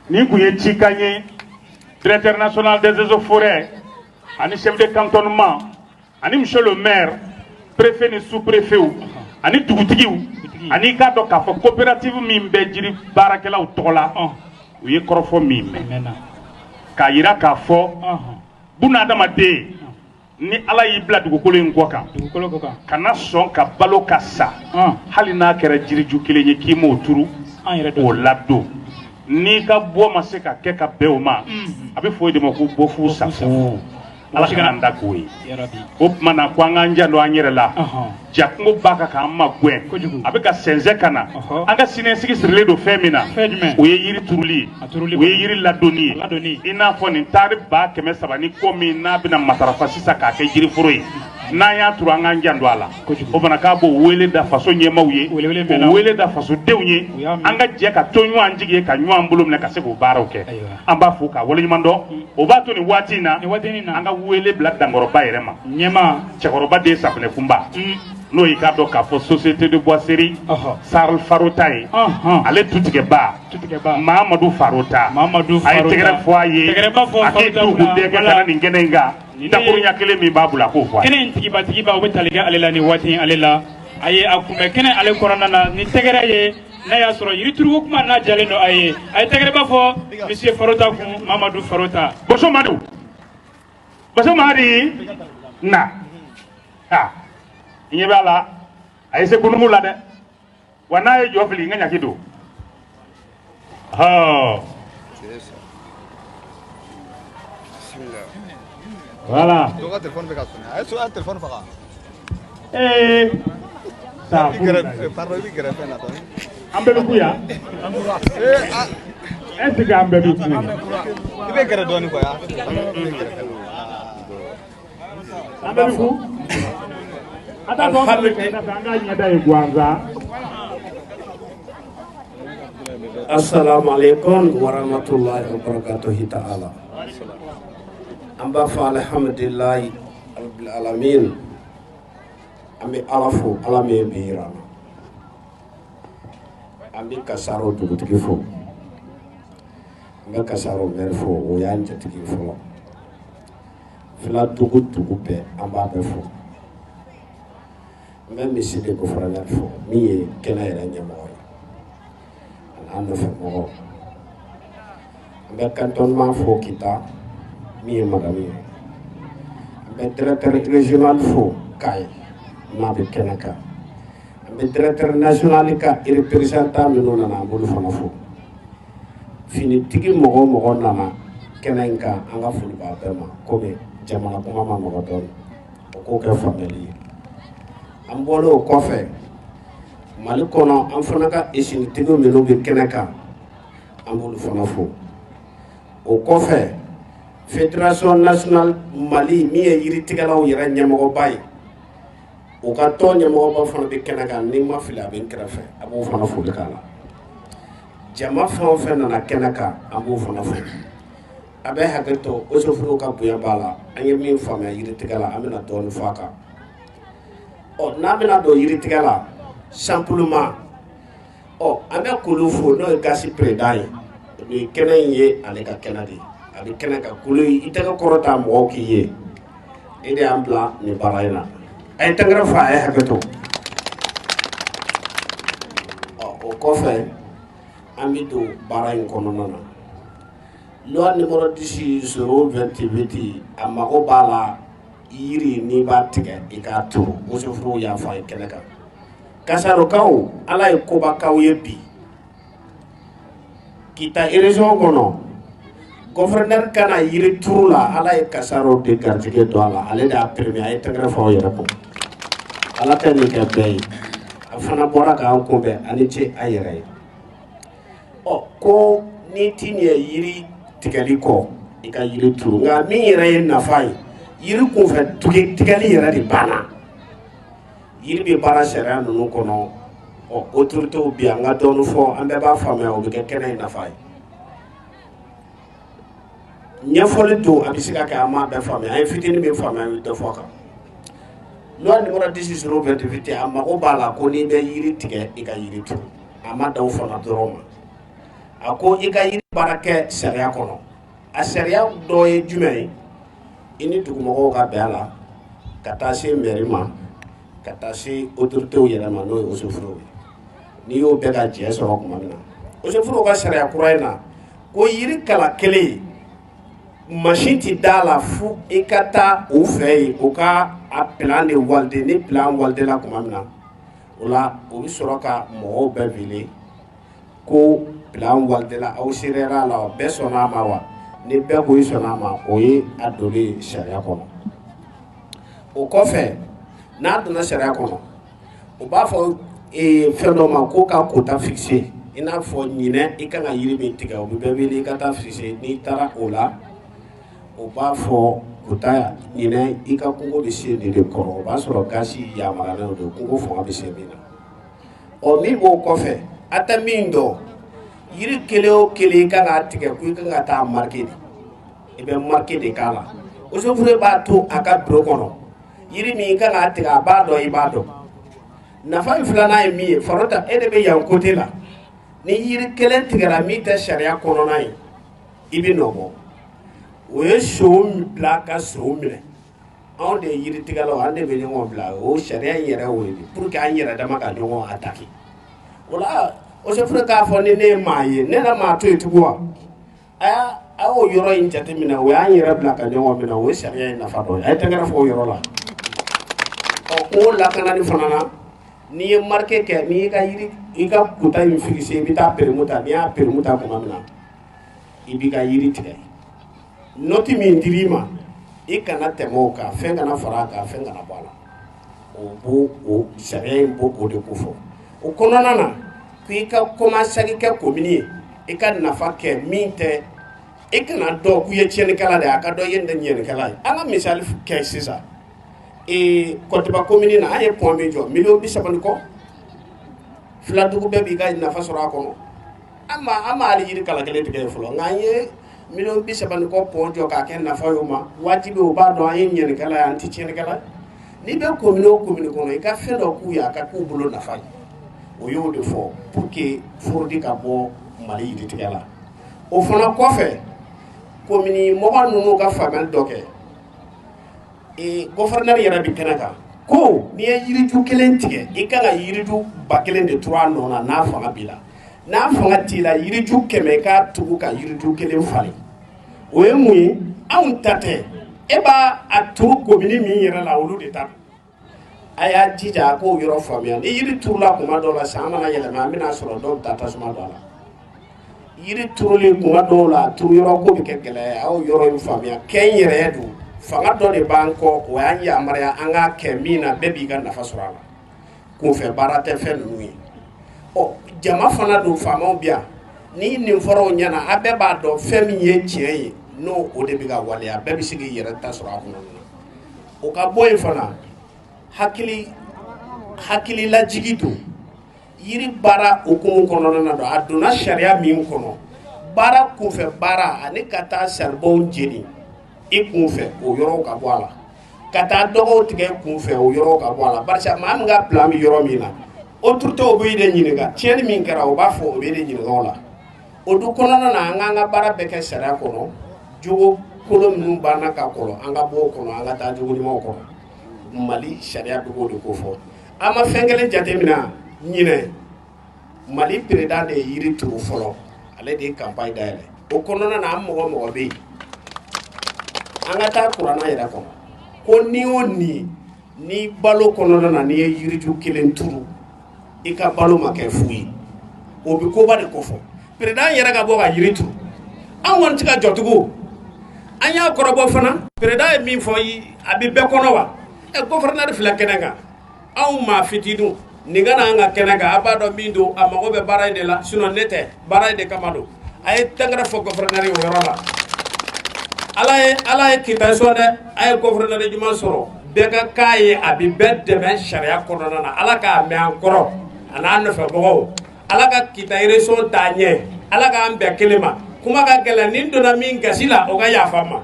Ninguye Chikanye, directeur national des eaux forêts, ani chef de cantonnement, ani monsieur le maire, préfet ni sous-préfet, ani dugutigi, ani ka do ka fo coopérative Mimbe jiri barakela utola, u ye korofo Mime. Ka yira ka fo buna adamade ni ala y'i bila dugukolo in kɔ kan kana sɔn ka balo ka sa hali n'a kɛra jiriju kelen ye k'i m'o turu o ladon n'i ka bɔ ma se ka kɛ ka bɛn o ma a bɛ fɔ o de ma ko bɔfu safo ala kana an da k'o ye o tuma na ko an k'an janto an yɛrɛ la ja kungo b'a kan k'an ma gɛn a bɛ ka sɛnsɛn ka na an ka siniɲɛsigi sirilen don fɛn min na o ye yiri turuli ye o ye yiri ladonni ye i n'a fɔ nin taari 300 ni ko min n'a bɛna matarafa sisan k'a kɛ yiriforo ye n'an y'a turu an k'an janto a la o fana k'a b'o wele da faso ɲɛmaaw ye o wele da fasodenw ye an ka jɛ ka to ɲɔgɔn jigi ye ka ɲɔgɔn bolo minɛ ka se k'o baaraw kɛ an b'a fo k'a waleɲuman dɔn o b'a to nin waati in na an ka wele bila dankɔrɔba yɛrɛ ma ɲɛma cɛkɔrɔba de ye safunɛ kunba n'o y'i k'a dɔn k'a fɔ société de boiserie Sarl Farota ye ale tutigɛba Mahamadu Farota a ye tɛgɛrɛ fɔ a ye a k'i tugu den kɛ kana nin kɛnɛ in kan dakuruɲa kelen min b'a bolo a k'o fɔ a ye. Kɛnɛ in tigiba o bɛ tali kɛ ale la nin waati in ale la a ye a kunbɛn kɛnɛ ale kɔnɔna na ni tɛgɛrɛ ye n'a y'a sɔrɔ yirituruko kuma n'a jalen don a ye tɛgɛrɛba fɔ monsieur Farota kun Mahamadu Farota. Boso Madi na i ɲɛ b'a la a ye se kunumu la dɛ wa n'a ye jɔ fili n ka ɲaki don voilà an bɛɛ bɛ ku yan est ce que an bɛɛ bɛ ku yan i bɛ gɛrɛ dɔɔnin quoi an bɛɛ bɛ ku Assalamu alaikum warahmatullahi wabarakatuh ta'ala. Amba fa alhamdulillahi rabbil alamin. Ambi alafu alame bira. Ambi Kassaro dugutigi fo. Ambi Kassaro mer fo o yan jatigi fo. Fila dugu be amba be fo. Même si les gouverneurs font, mais quel est le numéro? On a fait mort. Mais quand on m'a fait quitter, mais madame, mais directeur régional faut Kai, Nabi Kenaka, mais directeur national ka représentant de nous n'en a pas fou. Fini tigi mogo nana Kenaka, anga fulu ba bema, comme jamana kuma ma mogo don, aucun famille. An bolo o kɔfɛ Mali kɔnɔ an fana ka esinitigiw minnu bɛ kɛnɛ kan an b'olu fana fo o kɔfɛ fédération nationale Mali min ye yiritigɛlaw yɛrɛ ɲɛmɔgɔba ye o ka tɔn ɲɛmɔgɔ ba fana bɛ kɛnɛ kan ni ma fili a bɛ n kɛrɛfɛ a b'o fana foli k'a la jama fɛn o fɛn nana kɛnɛ kan an b'o fana fo a bɛ hakili to Oussefou ka bonya b'a la an ye min faamuya yiritigɛ la an bɛna dɔɔnin fɔ a kan n'an bɛna don yiritigɛ la simplement an bɛ Kulu fo n'o ye gasi président ye ni kɛnɛ in ye ale ka kɛnɛ de ye a bɛ kɛnɛ kan Kulu i tɛgɛ kɔrɔta mɔgɔw k'i ye e de y'an bila nin baara in na a ye tɛgɛrɛ fɔ a ye hakɛ to o kɔfɛ an bɛ don baara in kɔnɔna na loi numéro 10/028 a mago b'a la yiri n'i b'a tigɛ i k'a turu Oussefou y'a fɔ a ye kɛnɛ kan Kasarokaw ala ye kobakaw ye bi Kita région kɔnɔ gouverneur kana yiri turu la ala ye Kasaro de garijɛgɛ don a la ale de y'a permis a ye tɛgɛrɛ fɔ aw yɛrɛ kɔ ala tɛ nin kɛ bɛɛ ye a fana bɔra k'an kunbɛn ani ce a yɛrɛ ye ko ni ti nin ye yiri tigɛli kɔ i ka yiri turu nka min yɛrɛ ye nafa ye yiri kunfɛ tigɛli yɛrɛ de banna yiri bɛ baara sariya ninnu kɔnɔ autorités bi an ka dɔɔnin fɔ an bɛɛ b'a faamuya o bɛ kɛ kɛnɛ in nafa ye ɲɛfɔli don a bɛ se ka kɛ an m'a bɛɛ faamuya an ye fitinin min faamuya an bɛ dɔ fɔ a kan loi numéro 10/028 a mago b'a la ko n'i bɛ yiri tigɛ i ka yiri turu a ma da o fana dɔrɔn ma a ko i ka yiri baara kɛ sariya kɔnɔ a sariya dɔ ye jumɛn ye i ni dugumɔgɔw ka bɛn a la ka taa se mairie ma ka taa se autorités yɛrɛ ma n'o ye Oussefou ye n'i y'o bɛɛ ka jɛ sɔrɔ tuma min na Oussefou ka sariya kura in na ko yiri kala kelen machine tɛ d'a la fo i ka taa u fɛ yen o ka a plan de walide ni plan walidela tuma min na o la o bɛ sɔrɔ ka mɔgɔw bɛɛ wele ko plan walidela aw serera a la bɛɛ sɔnna a ma wa ni bɛɛ ko i sɔnna a ma o ye a donlen sariya kɔnɔ o kɔfɛ n'a donna sariya kɔnɔ o b'a fɔ fɛn dɔ ma ko ka quota fixé i n'a fɔ ɲinɛ i kan ka yiri min tigɛ o bɛ bɛɛ wele i ka taa fixé n'i taara o la o b'a fɔ quota ɲinɛ i ka kungo bɛ se nin de kɔrɔ o b'a sɔrɔ gasi yamaruyalen don kungo fanga bɛ se min na min b'o kɔfɛ a tɛ min dɔn yiri kelen o kelen i kan k'a tigɛ ko i kan ka taa marqué de i bɛ marqué de k'a la Oussefou b'a to a ka bureau kɔnɔ yiri min i kan k'a tigɛ a b'a dɔn i b'a dɔn nafa in filanan ye min ye Farota e de bɛ yan côté la ni yiri kelen tigɛra min tɛ sariya kɔnɔna ye i bɛ nɔ bɔ o ye so bila ka so minɛ anw de ye yiri tigɛlaw an de bɛ ɲɔgɔn bila o sariya in yɛrɛ o ye pour que an yɛrɛ dama ka ɲɔgɔn attaquer o la Oussefou k'a fɔ ni ne ye maa ye ne na maa to yen tugun wa a y'o yɔrɔ in jateminɛ o y'an yɛrɛ bila ka ɲɔgɔn minɛ o ye sariya in nafa dɔ ye a ye tɛgɛrɛ fɔ o yɔrɔ la o lakanani fana na n'i ye marqué kɛ n'i ka yiri i ka quota in fixé i bɛ taa permis ta n'i y'a permis ta tuma min na i b'i ka yiri tigɛ note min dir'i ma i kana tɛmɛ o kan fɛn kana fara a kan fɛn kana bɔ a la o sariya in b'o de ko fɔ o kɔnɔna na k'i ka commencer kɛ commune ye i ka nafa kɛ min tɛ i kana dɔn k'u ye tiɲɛnikɛla de ye a ka dɔn i ye ɲɛnikɛla ye an ka misali kɛ sisan Kotiba commune na an ye pont min jɔ $30 kɔ Filadugu bɛɛ b'i ka nafa sɔrɔ a kɔnɔ an ma hali yiri kala kelen tigɛ fɔlɔ nka an ye $30 kɔ pont jɔ k'a kɛ nafa ye o ma wajibi o b'a dɔn an ye ɲɛnikɛla ye an tɛ tiɲɛnikɛla ye n'i bɛ commune o commune kɔnɔ i ka fɛn dɔ k'u ye a ka k'u bolo nafa ye o y'o de fɔ pour que fraude ka bɔ Mali yiritigɛ la o fana kɔfɛ commune mɔgɔ ninnu ka faamuyali dɔ kɛ gouverneur yɛrɛ bɛ kɛnɛ kan ko n'i ye yiriju kelen tigɛ i kan ka yiriju 1000 de turu a nɔ na n'a fanga b'i la n'a fanga t'i la yiriju 100 i k'a tugu ka yiriju kelen falen o ye mun ye anw ta tɛ e b'a a turu commune min yɛrɛ la olu de ta a y'a jija a k'o yɔrɔ faamuya ni yiri turula kuma dɔw la san mana yɛlɛma an bɛna sɔrɔ dɔw bɛ taa tasuma don a la yiri turuli kuma dɔw la turu yɔrɔ ko bɛ kɛ gɛlɛya aw yɔrɔ in faamuya kɛ n yɛrɛ don fanga dɔ de b'an kɔ o y'an yamaruya an k'a kɛ min na bɛɛ b'i ka nafa sɔrɔ a la kunfɛ baara tɛ fɛn ninnu ye jama fana don faamaw bi yan ni nin fɔraw ɲɛna a bɛɛ b'a dɔn fɛn min ye tiɲɛ ye n'o o de bɛ ka waleya bɛɛ bɛ se k'i yɛrɛ ta sɔrɔ a kɔnɔ o ka bɔ yen fana hakili hakilila jigi don yiri baara okumu kɔnɔna na don a donna sariya min kɔnɔ baara kunfɛ baara ani ka taa saribɔnw jeni i kunfɛ o yɔrɔ ka bɔ a la ka taa dɔgɔw tigɛ kunfɛ o yɔrɔ ka bɔ a la barisa maa min ka plan bɛ yɔrɔ min na autorité o bɛ de ɲininka tiɲɛni min kɛra o b'a fɔ o bɛ de ɲininka o la o du kɔnɔna na an k'an ka baara bɛɛ kɛ sariya kɔnɔ jogo kolo minnu banna ka kɔrɔ an ka bɔ o kɔnɔ an ka taa jogo ɲumanw kɔnɔ Mali sariya bɛ k'o de ko fɔ an ma fɛn kelen jateminɛ ɲinɛ Mali président de ye yiri turu fɔlɔ ale de ye campagne dayɛlɛ o kɔnɔna na an mɔgɔ bɛ yen an ka taa kuranna yɛrɛ kɔnɔ ko ni o ni balo kɔnɔna na n'i ye yiriju kelen turu i ka balo ma kɛ fu ye o bɛ koba de kofɔ président yɛrɛ ka bɔ ka yiri turu an kɔni tɛ ka jɔ tugun an y'a kɔrɔbɔ fana président ye min fɔ a bɛ bɛɛ kɔnɔ wa gouverneur filɛ kɛnɛ kan anw maa fitininw nin ka na an ka kɛnɛ kan a b'a dɔn min don a mago bɛ baara in de la sinon ne tɛ baara in de kama don a ye tangara fɔ gouverneur ye o yɔrɔ la ala ye kita sɔn dɛ a ye gouverneur ɲuman sɔrɔ bɛɛ ka k'a ye a bɛ bɛɛ dɛmɛ sariya kɔnɔna na ala k'a mɛn an kɔrɔ a n'a nɔfɛbagaw ala ka kita région t'a ɲɛ ala k'an bɛn kelen ma kuma ka gɛlɛn nin donna min gasi la o ka yafa ma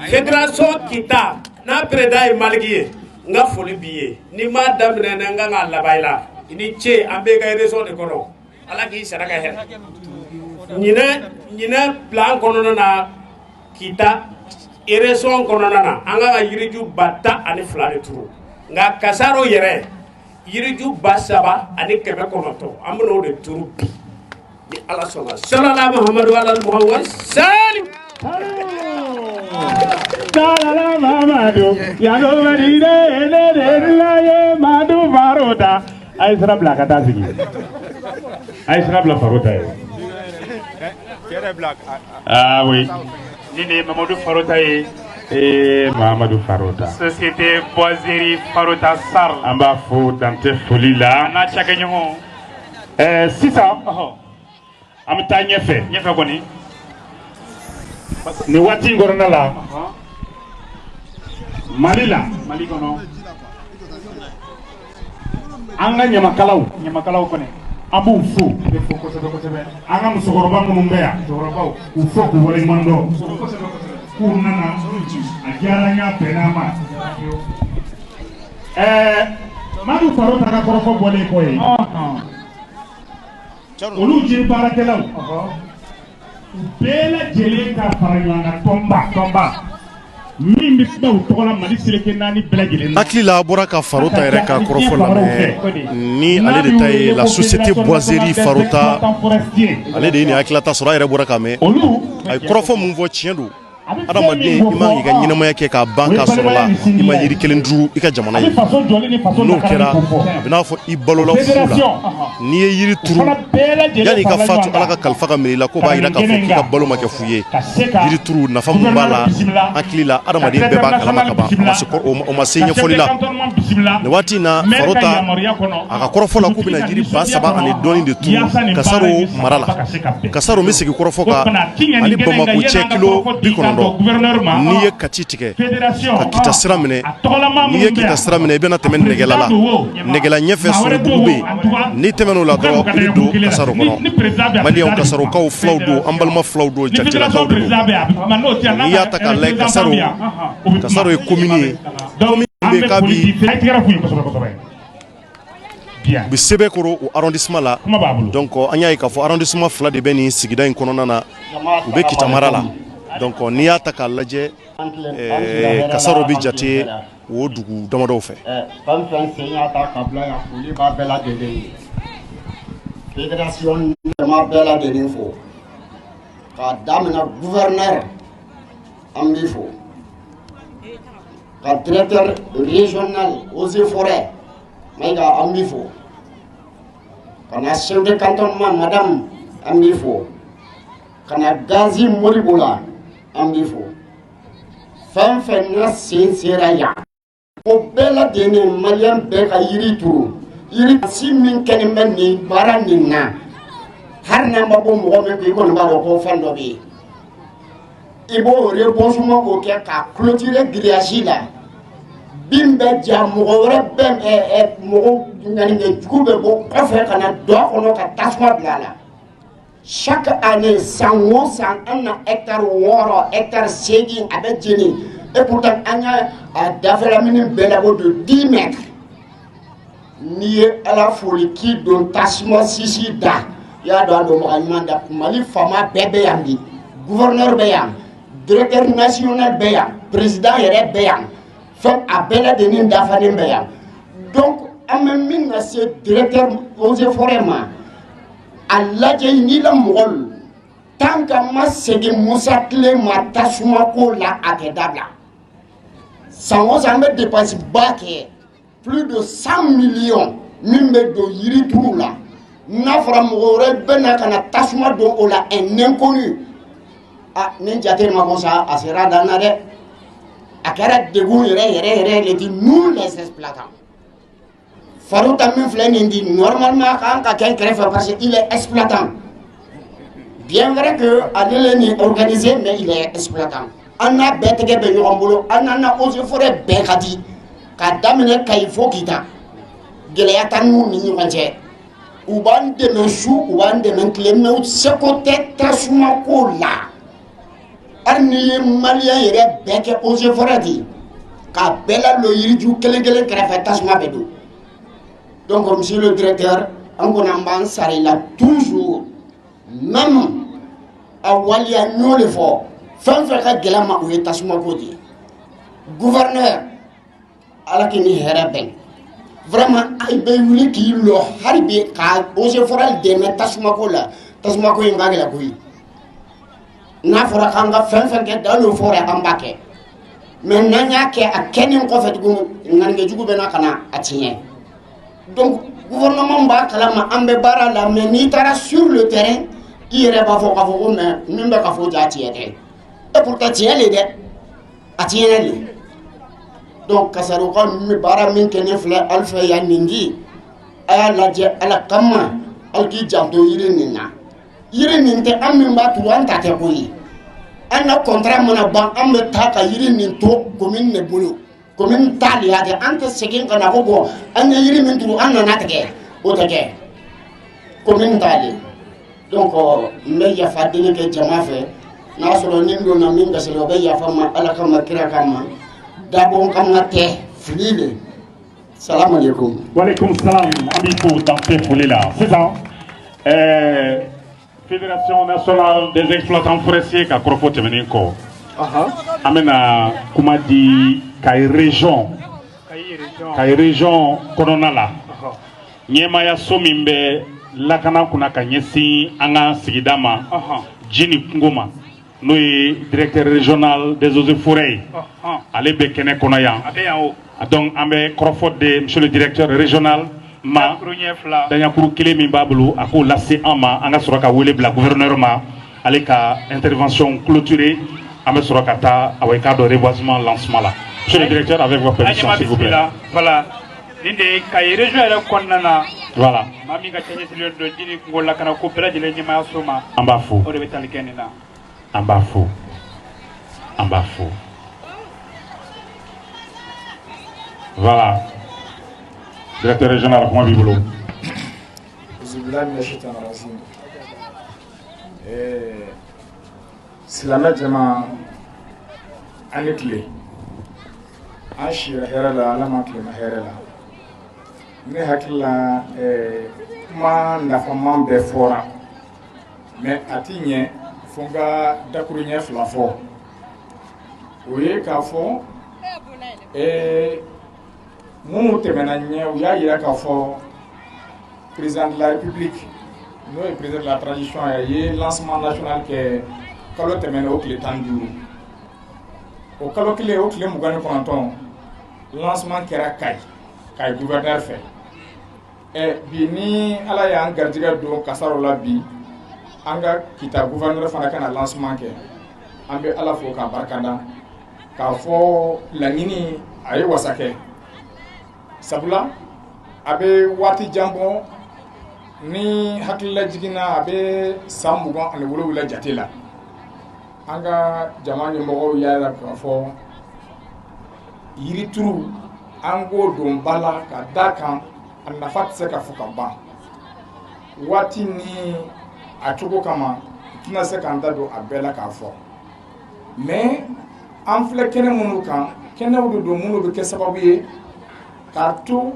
fédération kita n'a président ye maliki ye n ka foli b'i ye n'i m'a daminɛ n kan k'a laban i la i ni ce an bɛɛ ka région de kɔnɔ ala k'i sara ka hɛrɛ ɲinɛ plan kɔnɔna na kita région kɔnɔna na an ka yiriju 12 de turu nka Kasaro yɛrɛ yiriju 3,900 an bɛna o de turu bi ni ala sɔnna sallallahu Muhammadu ala Muhammad salim sallallahu Muhammadu ya no madine ne la ye madu farota ay sara bla ka ta sigi ay sara bla farota ah oui ni ne Mamadou Farota ye Mamadou Farota société Boiserie Farota Sar an b'a fo dante foli la n'a cakɛɲɔgɔn sisan an bɛ taa ɲɛfɛ kɔni ni waati in kɔnɔna la Mali kɔnɔ an ka ɲamakalaw kɔni an b'u fo kosɛbɛ an ka musokɔrɔba minnu bɛ yan k'u fo k'u waleɲuman dɔn k'u nana a diyara n y'a bɛn n'a ma Madu Farota ka kɔrɔfɔ bɔlen kɔ ye olu jiri baarakɛlaw u bɛɛ lajɛlen ka fara ɲɔgɔn kan tɔnba min bɛ kuma u tɔgɔ la Mali seleke 4 bɛɛ lajɛlen hakili la a bɔra ka Farota yɛrɛ ka kɔrɔfɔ lamɛn ni ale de ta ye la société Boiserie Farota ale de ye nin hakilata sɔrɔ a yɛrɛ bɔra ka mɛn a ye kɔrɔfɔ mun fɔ tiɲɛ don adamaden i man k'i ka ɲɛnamaya kɛ k'a ban k'a sɔrɔ la i ma yiri kelen duru i ka jamana ye n'o kɛra a bɛ n'a fɔ i balola fu la n'i ye yiri turu yanni i ka fatu ala ka kalifa ka minɛ i la ko b'a jira k'a fɔ k'i ka balo ma kɛ fu ye yiri turu nafa mun b'a la hakili la adamaden bɛɛ b'a kalama ka ban o ma se ɲɛfɔli la nin waati in na Farota a ka kɔrɔfɔ la k'u bɛna yiri 3,000 de turu Kasaro mara la Kasaro bɛ segin kɔrɔfɔ kan ani Bamako cɛ kilo 90 n'i ye kati tigɛ ka kita sira minɛ n'i ye kita sira minɛ i bɛna tɛmɛ nɛgɛla la nɛgɛla ɲɛfɛ Sorodugu bɛ yen n'i tɛmɛn'o la dɔrɔn i bɛ don Kasaro kɔnɔ Maliyɛnw Kasarokaw filaw don an balima filaw don jatilakaw de don n'i y'a ta k'a lajɛ Kasaro ye commune ye commune bɛ k'a bi u bɛ Sebekɔrɔ o arrondissement la donc an y'a ye k'a fɔ arrondissement 2 de bɛ nin sigida in kɔnɔna na u bɛ Kita mara la donc n'i y'a ta k'a lajɛ Kasaro bɛ jate o dugu damadɔw fɛ fɛn sen y'a ta ka bila yan foli b'a bɛɛ lajɛlen ye fédération ɲɛmaa bɛɛ lajɛlen fo k'a daminɛ gouverneur an b'i fo ka directeur régional eaux et forêts Maïga an b'i fo ka na chef de cantonnement madame an b'i fo ka na Gazi Moribo la an b'i fo fɛn fɛn na sen sera yan o bɛɛ lajɛlen maliyɛn bɛɛ ka yiri turu yiri si min kɛlen bɛ nin baara nin na hali n'an ma bɔ mɔgɔ min kun i kɔni b'a dɔn ko fɛn dɔ bɛ yen i b'o rebonsement k'o kɛ ka clôturer grillage la bin bɛ ja mɔgɔ wɛrɛ bɛ mɔgɔ ŋaniŋɛjugu bɛ bɔ kɔfɛ ka na dɔ kɔnɔ ka tasuma bila a la chaque année san o san an na hectare 6 hectare 8 a bɛ jeni et pourtant an y'a dafɛla minnu bɛɛ labɔ de 10 mètres n'i ye ala foli k'i don tasuma sisi da i y'a dɔn a dɔn mɔgɔ ɲuman da Mali faama bɛɛ bɛ yan bi gouverneur bɛ yan directeur national bɛ yan président yɛrɛ bɛ yan fɛn a bɛɛ lajɛlen dafalen bɛ yan donc an bɛ min na se directeur eaux et forêts ma a lajɛ n'i la mɔgɔ tant que ma segin Musa tile ma tasuma ko la a tɛ dabila san o san an bɛ dépense ba kɛ plus de 100 millions min bɛ don yirituru la n'a fɔra mɔgɔ wɛrɛ bɛ na ka na tasuma don o la un inconnu ni jate ma ko sa a sera dan na dɛ a kɛra degun yɛrɛ le di nous les exploitants Farouta min filɛ nin di normalement kan ka kɛ kɛrɛfɛ parce que il est exploitant bien vrai que ale ni organisé mais il est exploitant an n'a bɛɛ tɛgɛ bɛ ɲɔgɔn bolo an n'an eaux et forêts bɛɛ ka di ka daminɛ Kayi fo Kita gɛlɛya t'an n'u ni ɲɔgɔn cɛ u b'an dɛmɛ su u b'an dɛmɛ tile mais u seko tɛ tasuma ko la hali n'i ye maliyɛn yɛrɛ bɛɛ kɛ eaux et forêts di k'a bɛɛ lalɔ yiriju kelen kelen kɛrɛfɛ tasuma bɛ don donc monsieur le directeur an kɔni an b'an sara i la toujours même a waliya n y'o de fɔ fɛn fɛn ka gɛlɛn ma o ye tasuma ko de ye gouverneur ala k'i ni hɛrɛ bɛn vraiment i bɛ wuli k'i lɔ hali bi ka eaux et forêts dɛmɛ tasuma ko la tasuma ko in ka gɛlɛn koyi n'a fɔra k'an ka fɛn fɛn kɛ dans le forêt an b'a kɛ mais n'an y'a kɛ a kɛlen kɔfɛ tugun ŋaniŋɛjugu bɛ na ka na a tiɲɛ donc gouvernement b'a kalama an bɛ baara la mais n'i taara sur le terrain i yɛrɛ b'a fɔ k'a fɔ ko mais min bɛ ka fɔ ja tiɲɛ tɛ et pourtant tiɲɛ le dɛ a tiɲɛna le donc Kasaroka baara min kɛ ne filɛ ali fɛ yan nin di a y'a lajɛ ala kama ali k'i janto yiri nin na yiri nin tɛ an min b'a turu an ta tɛ koyi an ka contrat mana ban an bɛ taa ka yiri nin to commune de bolo commune t'a de y'a kɛ an tɛ segin ka na ko bɔn an ye yiri min turu an nana tigɛ o tɛ kɛ commune t'a de donc n bɛ yafa deli kɛ jama fɛ n'a sɔrɔ ni n donna min gasɛrɛ o bɛ yafa ma ala kama kira kama dabɔ kama tɛ fili de salamu alaikum. Walaikum salam an b'i fo dan tɛ foli la sisan Fédération nationale des exploitants forestiers ka kɔrɔfɔ tɛmɛnen kɔ an bɛna kuma di Kayi région kɔnɔna la ɲɛmaya so min bɛ lakana kunna ka ɲɛsin an ka sigida ma ji ni kungo ma n'o ye directeur régional des eaux et forêts ale bɛ kɛnɛ kɔnɔ yan donc an bɛ kɔrɔfɔ de monsieur le directeur régional ma daɲakuru kelen min b'a bolo a k'o lase an ma an ka sɔrɔ ka wele bila gouverneur ma ale ka intervention clôturée an bɛ sɔrɔ ka taa awɔ i k'a dɔn reboisement lancement la monsieur le directeur avec votre permission s'il vous plaît. Voilà nin de Kayi région yɛrɛ kɔnɔna na voilà maa min ka cɛ ɲɛsilen don ji ni kungo lakana ko bɛɛ lajɛlen ɲɛmaaya so ma an b'a fo o de bɛ tali kɛ nin na an b'a fo an b'a fo voilà directeur régional kuma b'i bolo. silamɛ jama an ni tile an sira hɛrɛ la ala ma tilema hɛrɛ la ne hakili la kuma nafaman bɛɛ fɔra mais a ti ɲɛ fo n ka dakuru ɲɛ fila fɔ o ye k'a fɔ minnu tɛmɛna ɲɛ u y'a yira k'a fɔ président de la république n'o ye président de la transition ye lancement national kɛ kalo tɛmɛna o tile 15 o kalo kelen o tile 29 lancement kɛra Kayi gouverneur fɛ bi ni ala y'an garijɛgɛ don kasaro la bi an ka Kita gouverneur fana ka na lancement kɛ an bɛ ala fo k'a barikada k'a fɔ laɲini a ye wasa kɛ sabula a bɛ waati jan bɔ ni hakilila jiginna a bɛ san 27 jate la an ka jama ɲɛmɔgɔw y'a la k'a fɔ yirituru an k'o don ba la ka d'a kan a nafa tɛ se ka fɔ ka ban waati ni a cogo kama tɛna se k'an da don a bɛɛ la k'a fɔ mais an filɛ kɛnɛ minnu kan kɛnɛw de don minnu bɛ kɛ sababu ye k'a to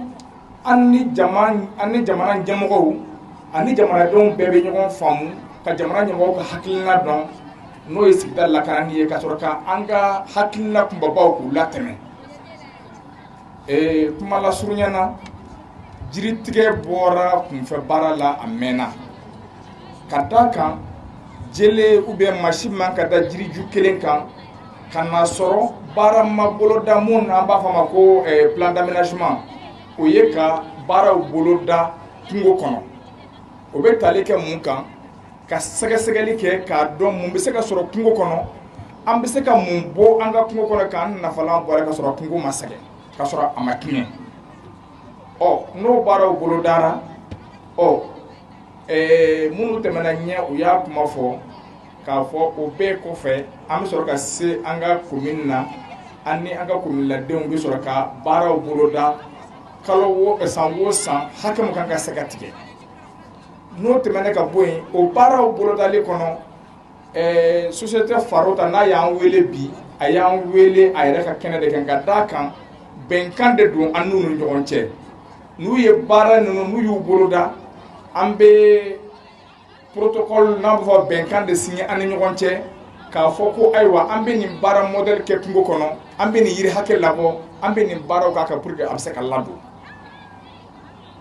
an ni jamana ɲɛmɔgɔw ani jamanadenw bɛɛ bɛ ɲɔgɔn faamu ka jamana ɲɛmɔgɔw ka hakilina dɔn n'o ye sigida lakanani ye ka sɔrɔ ka an ka hakilina kunbabaw k'u latɛmɛ kuma lasurunyana jiritigɛ bɔra kunfɛ baara la a mɛnna ka d'a kan jele ou bien machine man ka da jiriju kelen kan ka na sɔrɔ baara ma boloda mun na an b'a fɔ a ma ko plan d'aménagement o ye ka baaraw boloda kungo kɔnɔ o bɛ tali kɛ mun kan ka sɛgɛsɛgɛli kɛ k'a dɔn mun bɛ se ka sɔrɔ kungo kɔnɔ an bɛ se ka mun bɔ an ka kungo kɔnɔ k'an nafalan bɔra ka sɔrɔ kungo ma sɛgɛn ka sɔrɔ a ma tiɲɛ n'o baaraw bolodara minnu tɛmɛna ɲɛ u y'a kuma fɔ k'a fɔ o bɛɛ kɔfɛ an bɛ sɔrɔ ka se an ka commune na an ni an ka commune ladenw bɛ sɔrɔ ka baaraw boloda san o san hakɛ min kan ka se ka tigɛ n'o tɛmɛna ka bɔ yen o baaraw bolodali kɔnɔ société Farota n'a y'an wele bi a y'an wele a yɛrɛ ka kɛnɛ de kan ka d'a kan bɛnkan de don an n'u ni ɲɔgɔn cɛ n'u ye baara ninnu n'u y'u boloda an bɛ protocole n'a bɛ fɔ bɛnkan de signé an ni ɲɔgɔn cɛ k'a fɔ ko ayiwa an bɛ nin baara modèle kɛ kungo kɔnɔ an bɛ nin yiri hakɛ labɔ an bɛ nin baaraw k'a kan pour que a bɛ se ka ladon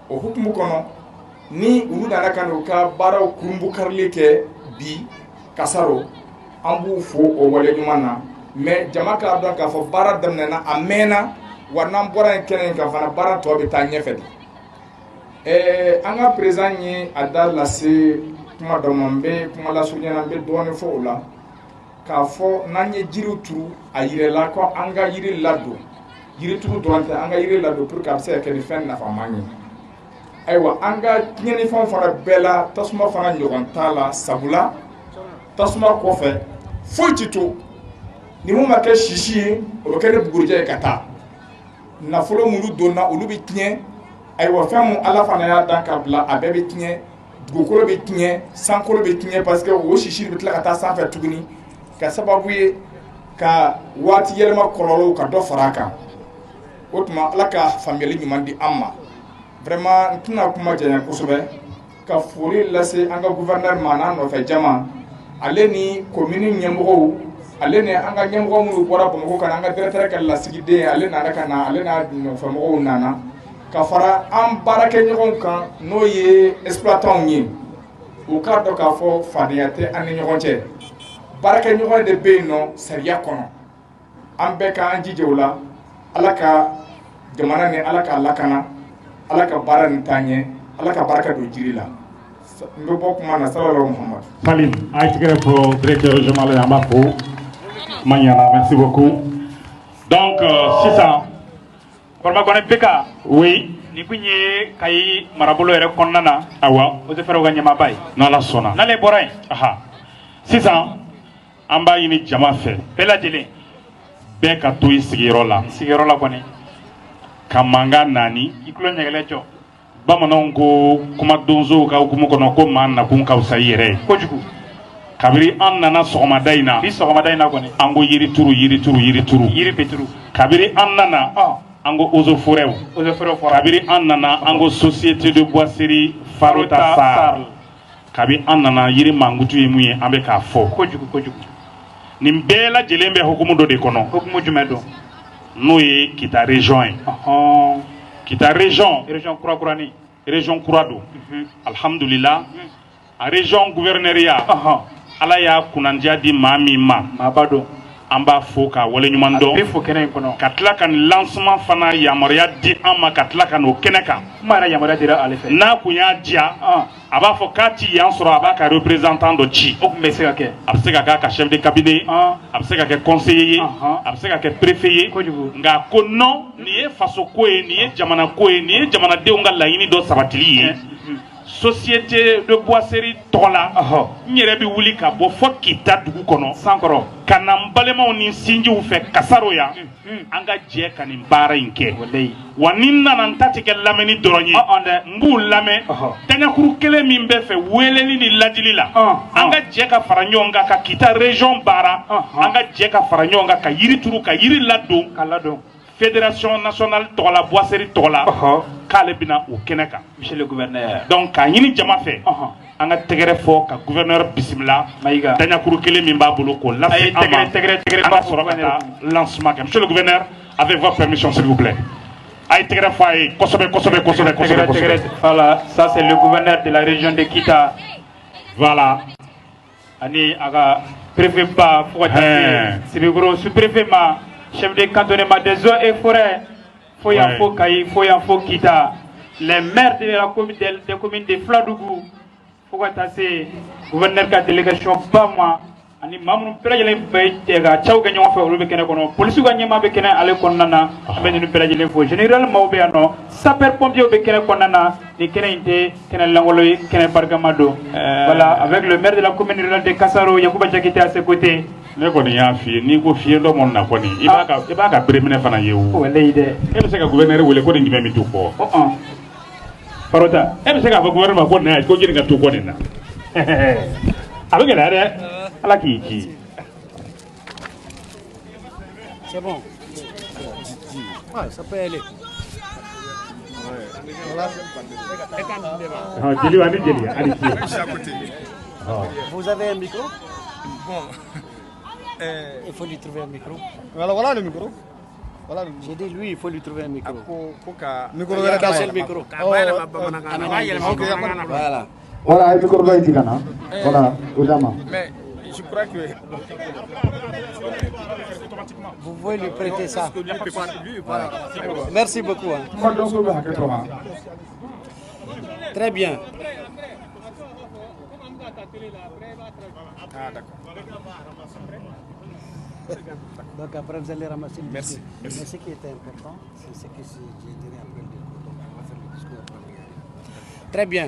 o hukumu kɔnɔ ni olu nana ka n'u ka baaraw kurunbu karili kɛ bi kasaro an b'u fo o wale ɲuman na mais jama k'a dɔn k'a fɔ baara daminɛna a mɛnna wa n'an bɔra yen kɛnɛ in kan fana baara tɔ bɛ taa ɲɛfɛ de an ka président ye a da lase kuma dɔ ma n bɛ kuma lasurunya n bɛ dɔɔnin fɔ o la k'a fɔ n'an ye jiriw turu a yirɛla ko an ka yiri ladon yiri turu dɔrɔn tɛ an ka yiri ladon pour que a bɛ se ka kɛ ni fɛn nafaman ye ayiwa an ka tiɲɛnifɛnw fana bɛɛ la tasuma fana ɲɔgɔn t'a la sabula tasuma kɔfɛ foyi tɛ to ni mun ma kɛ sisi ye o bɛ kɛ ni bugurijɛ ye ka taa nafolo minnu donna olu bɛ tiɲɛ ayiwa fɛn mun ala fana y'a dan ka bila a bɛɛ bɛ tiɲɛ dugukolo bɛ tiɲɛ sankolo bɛ tiɲɛ parce que o sisi bɛ tila ka taa sanfɛ tuguni ka sababu ye ka waati yɛlɛma kɔlɔlɔw ka dɔ fara a kan o tuma ala ka faamuyali ɲuman di an ma vraiment n tɛna kuma janya kosɛbɛ ka foli lase an ka gouverneur ma n'a nɔfɛ jama ale ni commune ɲɛmɔgɔw ale ni an ka ɲɛmɔgɔ minnu bɔra Bamakɔ ka na an ka directeur ka lasigiden ale nana ka na ale n'a nɔfɛmɔgɔw nana ka fara an baarakɛɲɔgɔnw kan n'o ye exploitants ye u k'a dɔn k'a fɔ fadenya tɛ an ni ɲɔgɔn cɛ baarakɛɲɔgɔn de bɛ yen nɔ sariya kɔnɔ an bɛɛ k'an jija o la ala ka jamana ni ala k'a lakana ala ka baara nin taa ɲɛ ala ka baraka don jiri la n bɛ bɔ kuma na sallallahu Muhammad Salim a ye tigɛrɛ fɔ directeur régional ye an b'a fo ma ɲana merci beaucoup donc sisan Kɔrɔmakɔnɛ Beka oui nin kun ye Kayi marabolo yɛrɛ kɔnɔna na awa o tɛ fɛrɛ o ka ɲɛmaaba ye n'ala sɔnna n'ale bɔra yen sisan an b'a ɲini jama fɛ bɛɛ lajɛlen bɛɛ ka to i sigiyɔrɔ la kɔni ka mankan naani i tulo ɲɛgɛlɛ jɔ bamananw ko kuma donsow ka hukumu kɔnɔ ko maa nakun ka fisa i yɛrɛ ye kojugu kabiri an nana sɔgɔmada in na bi sɔgɔmada in na kɔni an ko yiri turu yiri turu yiri turu yiri bɛ turu kabiri an nana an ko eaux et forêts kabiri an nana an ko société de boiserie Farota Sar kabi an nana yiri mankutu ye mun ye an bɛ k'a fɔ kojugu nin bɛɛ lajɛlen bɛ hukumu dɔ de kɔnɔ hukumu jumɛn don n'o ye Kita région ye Kita région kurakurani région kura don alhamdulillah a région gouverneuria ala y'a kunnadiya di maa min ma maaba don an b'a fo ka waleɲuman dɔn a bɛ fo kɛnɛ in kɔnɔ ka tila ka nin lancement fana yamaruya di an ma ka tila ka n'o kɛnɛ kan kuma yɛrɛ yamaruya dira ale fɛ n'a kun y'a diya a b'a fɔ k'a ti yan sɔrɔ a b'a ka représentant dɔ ci o tun bɛ se ka kɛ a bɛ se ka k'a ka chef de cabinet a bɛ se ka kɛ conseiller ye a bɛ se ka kɛ préfet ye nka ko non nin ye faso ko ye nin ye jamana ko ye nin ye jamanadenw ka laɲini dɔ sabatili ye société de boiserie tola nyere bi wuli ka bo fo kita dugu kono sankoro kana mbalema ni sinjiw fe kasaro ya anga je kanin bara inke wa ninna nan tatike lameni doronyi mbu lame tanya kuru kele min be fe weleli ni ladilila anga je ka faranyonga ka kita région bara anga je ka faranyonga ka yiri turu ka yiri ladon kalado Fédération nationale de la boiserie tola Kalebina au Keneka. Monsieur le gouverneur. Donc, à Yini Djamafé, on a tegere fo ka gouverneur Bismillah, Maïga, Danya Kurukele Mimba Boloko, lancement. Monsieur le gouverneur, avec votre permission, s'il vous plaît. Voilà, ça c'est le gouverneur de la région de Kita. Voilà. Ani aga préfet pas Sibigoro sous-préfet ma chef de cantonnement des eaux et forêts, Foyanfo Kaï, Foyanfo Kita, les maires de la commune des communes de Fladougou, Fogatase, gouverneur de la délégation Bama, Ani Mamoun Perajele Tega, Chao Gagnon fait au Bekenakono, Police Gagnement Bekena, Ale Konana, Amen Perajele Fo, Général Maubeano, Saper Pompier au Bekena Konana, les Kenente, Kenel Langoloï, Kenel Pargamado. Voilà, avec le maire de la commune rurale de Kassaro, Yacouba Jakite à ses côtés. Ne kɔni y'a f'i ye n'i ko fiɲɛ dɔ mɔni na kɔni i b'a ka bereminɛ fana ye o. O ye lɛyi dɛ. E bɛ se ka gouverneur wele ko nin jumɛn bɛ t'o kɔ. Farota. E bɛ se k'a fɔ gouverneur ma ko nin ko jeli ka to kɔ nin na. A bɛ gɛlɛya dɛ ala k'i ci. C'est bon. Ouais, ça peut aller. Jeli ani jeli ani Vous avez un micro? Bon. Il faut lui trouver un micro. Voilà le micro. Voilà. J'ai dit lui, il faut lui trouver un micro. Micro c'est le micro. Voilà. Voilà, le micro là il Voilà, évidemment. Mais je crois que vous pouvez lui prêter ça. Voilà. Merci beaucoup. Très bien. Ah d'accord. Donc après vous allez ramasser le discours. Merci. Mais ce qui était important, c'est ce que je dirais après le discours. Donc on va faire le discours après. Très bien.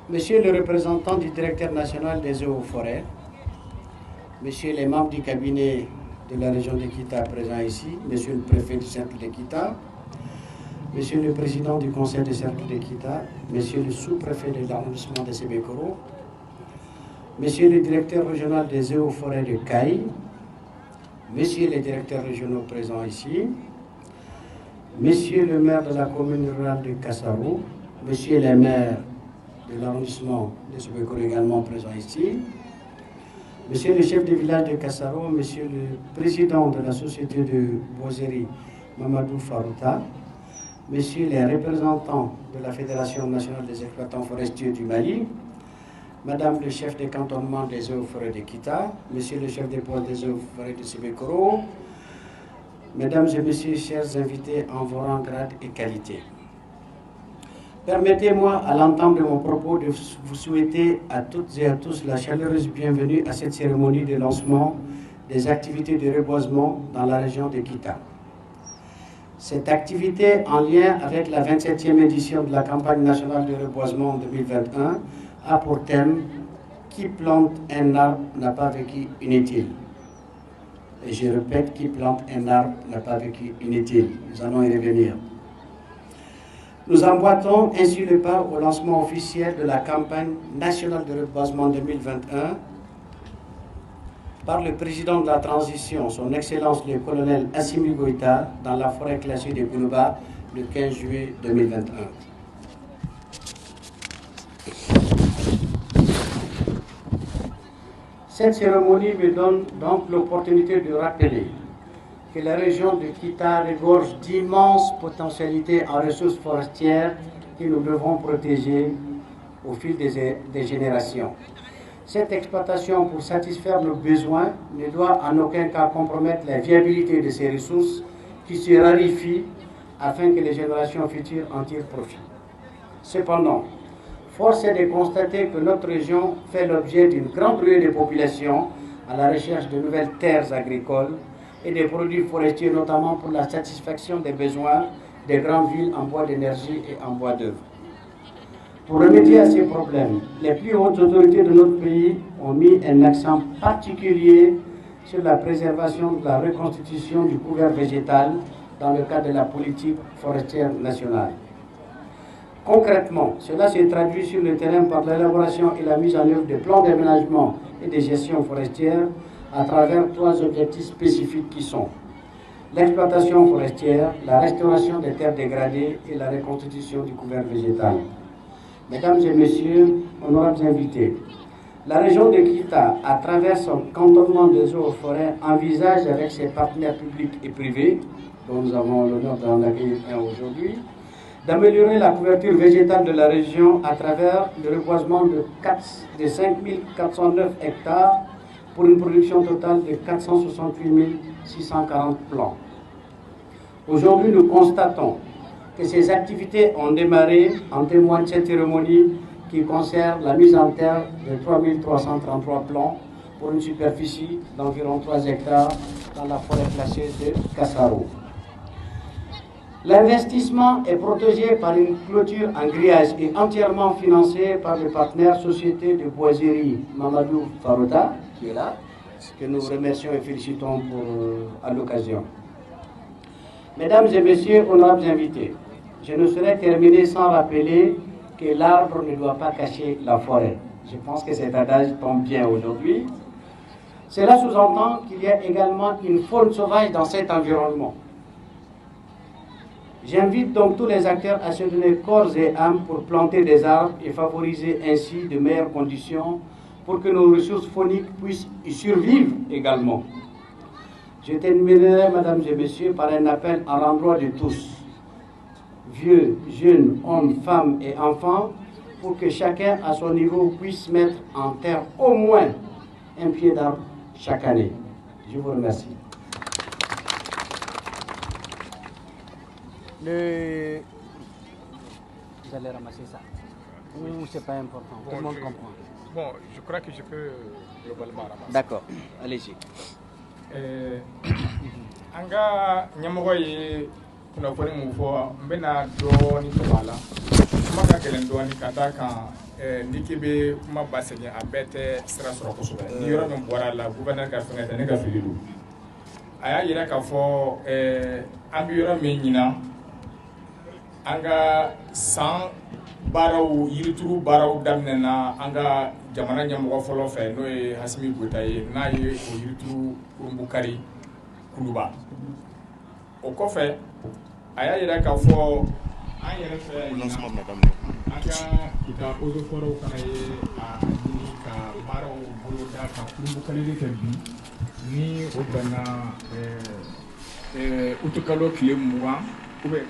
Monsieur le représentant du directeur national des eaux et forêts, Monsieur les membres du cabinet de la région de Kita présents ici, Monsieur le préfet du cercle de Kita, Monsieur le président du conseil de cercle de Kita, Monsieur le sous-préfet de l'arrondissement de Sébékoro, Monsieur le directeur régional des eaux et forêts de Caï, Monsieur les directeurs régionaux présents ici, Monsieur le maire de la commune rurale de Kassaro, Monsieur les maires de l'arrondissement de Sébékoro également présents ici, Monsieur le chef de village de Kassaro, Monsieur le président de la société de boiserie Mamadou Farouta, Messieurs les représentants de la Fédération nationale des exploitants forestiers du Mali, Madame le chef de cantonnement des eaux et forêts de Kita, Monsieur le chef des postes des eaux et forêts de Sébékoro, Mesdames et Messieurs, chers invités en vos rangs, grades et qualités. Permettez-moi, à l'entame de mon propos, de vous souhaiter à toutes et à tous la chaleureuse bienvenue à cette cérémonie de lancement des activités de reboisement dans la région de Kita. Cette activité, en lien avec la 27e édition de la campagne nationale de reboisement en 2021, a pour thème « Qui plante un arbre n'a pas vécu inutile ». Et je répète, qui plante un arbre n'a pas vécu inutile. Nous allons y revenir. Nous emboîtons ainsi le pas au lancement officiel de la campagne nationale de reboisement 2021 par le président de la transition, son Excellence le colonel Assimi Goïta, dans la forêt classée de Goulouba le 15 juillet 2021. Cette cérémonie me donne donc l'opportunité de rappeler que la région de Kita regorge d'immenses potentialités en ressources forestières que nous devons protéger au fil des générations. Cette exploitation, pour satisfaire nos besoins, ne doit en aucun cas compromettre la viabilité de ces ressources qui se raréfient afin que les générations futures en tirent profit. Cependant, force est de constater que notre région fait l'objet d'une grande ruée de population à la recherche de nouvelles terres agricoles et des produits forestiers, notamment pour la satisfaction des besoins des grandes villes en bois d'énergie et en bois d'œuvre. Pour remédier à ces problèmes, les plus hautes autorités de notre pays ont mis un accent particulier sur la préservation de la reconstitution du couvert végétal dans le cadre de la politique forestière nationale. Concrètement, cela se traduit sur le terrain par l'élaboration et la mise en œuvre de plans d'aménagement et de gestion forestière à travers 3 objectifs spécifiques qui sont l'exploitation forestière, la restauration des terres dégradées et la reconstitution du couvert végétal. Mesdames et messieurs, honorables invités, la région de Kita, à travers son cantonnement des eaux et forêts, envisage avec ses partenaires publics et privés, dont nous avons l'honneur d'en accueillir un aujourd'hui, d'améliorer la couverture végétale de la région à travers le reboisement de 5409 hectares pour une production totale de 468 640 plants. Aujourd'hui, nous constatons que ces activités ont démarré, en témoigne cette cérémonie qui concerne la mise en terre de 3333 plants pour une superficie d'environ 3 hectares dans la forêt classée de Kasaro. L'investissement est protégé par une clôture en grillage et entièrement financé par le partenaire Société de Boiserie Mamadou Farota, qui est là, que nous remercions et félicitons à l'occasion. Mesdames et messieurs, honorables invités, je ne saurais terminer sans rappeler que l'arbre ne doit pas cacher la forêt. Je pense que cet adage tombe bien aujourd'hui. Cela sous-entend qu'il y a également une faune sauvage dans cet environnement. J'invite donc tous les acteurs à se donner corps et âme pour planter des arbres et favoriser ainsi de meilleures conditions pour que nos ressources fauniques puissent y survivre également. Je terminerai, mesdames et messieurs, par un appel à l'endroit de tous, vieux, jeunes, hommes, femmes et enfants, pour que chacun à son niveau puisse mettre en terre au moins un pied d'arbre chaque année. Je vous remercie. Vous allez ramasser ça. Ou c'est pas important, tout le monde comprend. Bon, je crois que je peux globalement ramasser. D'accord, allez-y. Anga nyamoko ye kuna foni mu fo mbena doni to bala maka kelen doni kata kan nikibe kuma basenya abete sira soro ko sobe ni yoro men bora la gouverneur ka fenga ne ka fililu aya yira ka fo ambi yoro men nyina anga san baraw yirituru baraw damnena anga jamana nyamoko folo fe no e Hasimi Goita ye na ye o yirituru Kurumbukari Kuluba o kɔfɛ a y'a yira k'a fɔ an yɛrɛ fɛ an ka kita eaux et forêts fana ye a ɲini ka baaraw boloda ka Kurumbukaleli kɛ bi ni o bɛnna utukalo tile 20 ou bien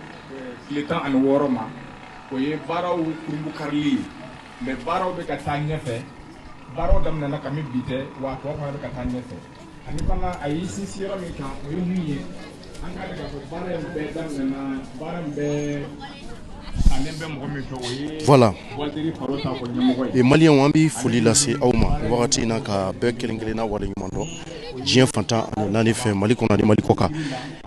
tile 16 ma o ye baaraw Kurumbukarili mais baaraw bɛ ka taa ɲɛfɛ baaraw daminɛna ka min bi tɛ wa tɔ fana bɛ ka taa ɲɛfɛ ani fana a y'i sinsin yɔrɔ min kan o ye mun ye an ka daga fɔ baara in bɛɛ daminɛna baara in bɛɛ ale bɛ mɔgɔ min fɛ o ye voilà Walteri Farota ko ɲɛmɔgɔ ye Maliens an bɛ foli lase aw ma wagati in na ka bɛɛ kelen-kelenna waleɲuman dɔn diɲɛ fantan ani naani fɛ Mali kɔnɔ ani Mali kɔ kan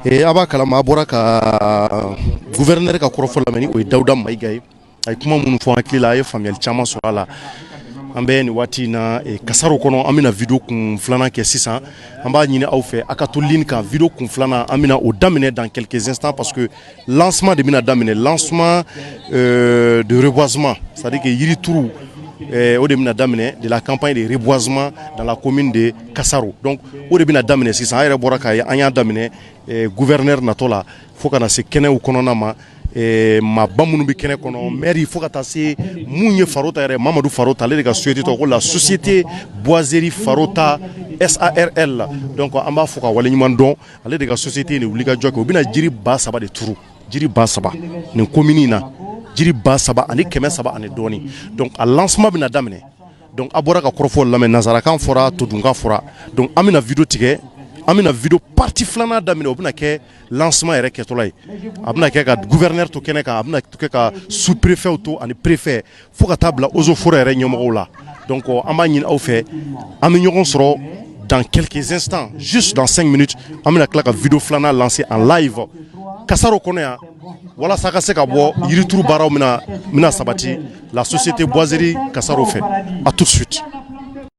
a b'a kalama a bɔra ka gouverneur ka kɔrɔfɔ lamɛn ni o ye Dawuda Mayiga ye a ye kuma minnu fɔ an hakili la a ye faamuyali caman sɔrɔ a la an bɛ nin waati in na Kasaro kɔnɔ an bɛna vidéo kun filanan kɛ sisan an b'a ɲini aw fɛ a ka to ligne kan vidéo kun filanan an bɛna o daminɛ dans quelques instants parce que lancement de bɛna daminɛ lancement de reboisement c'est-à-dire que yirituru o de bɛna daminɛ de la campagne de reboisement dans la commune de Kasaro donc o de bɛna daminɛ sisan an yɛrɛ bɔra k'a ye an y'a daminɛ gouverneur natɔ la fo ka na se kɛnɛw kɔnɔna ma maaba minnu bɛ kɛnɛ kɔnɔ maire fo ka taa se mun ye Farota yɛrɛ Mamadou Farota ale de ka société tɔgɔ ko la société Boiserie Farota SARL donc an b'a fɔ ka waleɲuman dɔn ale de ka société ni wuli ka jɔ kɛ o bɛna jiri 3,000 de turu jiri 3,000 nin commune in na jiri 3,000 ani 700 ani dɔɔni donc a lancement bɛna daminɛ donc a bɔra ka kɔrɔfɔ lamɛn nazarakan fɔra todunkan fɔra donc an bɛna vidéo tigɛ an bɛna vidéo partie filanan daminɛ o bɛna kɛ lancement yɛrɛ kɛtɔla ye a bɛna kɛ ka gouverneur to kɛnɛ kan a bɛna kɛ ka sous-préfet to ani préfet fo ka taa bila eaux et forêts yɛrɛ ɲɛmɔgɔw la donc an b'a ɲini aw fɛ an bɛ ɲɔgɔn sɔrɔ dans quelques instants juste dans 5 minutes an bɛna tila ka vidéo filanan lancer en live Kasaro kɔnɔ yan walasa ka se ka bɔ yirituru baaraw mina sabati la société boiserie Kasaro fait. À tout de suite.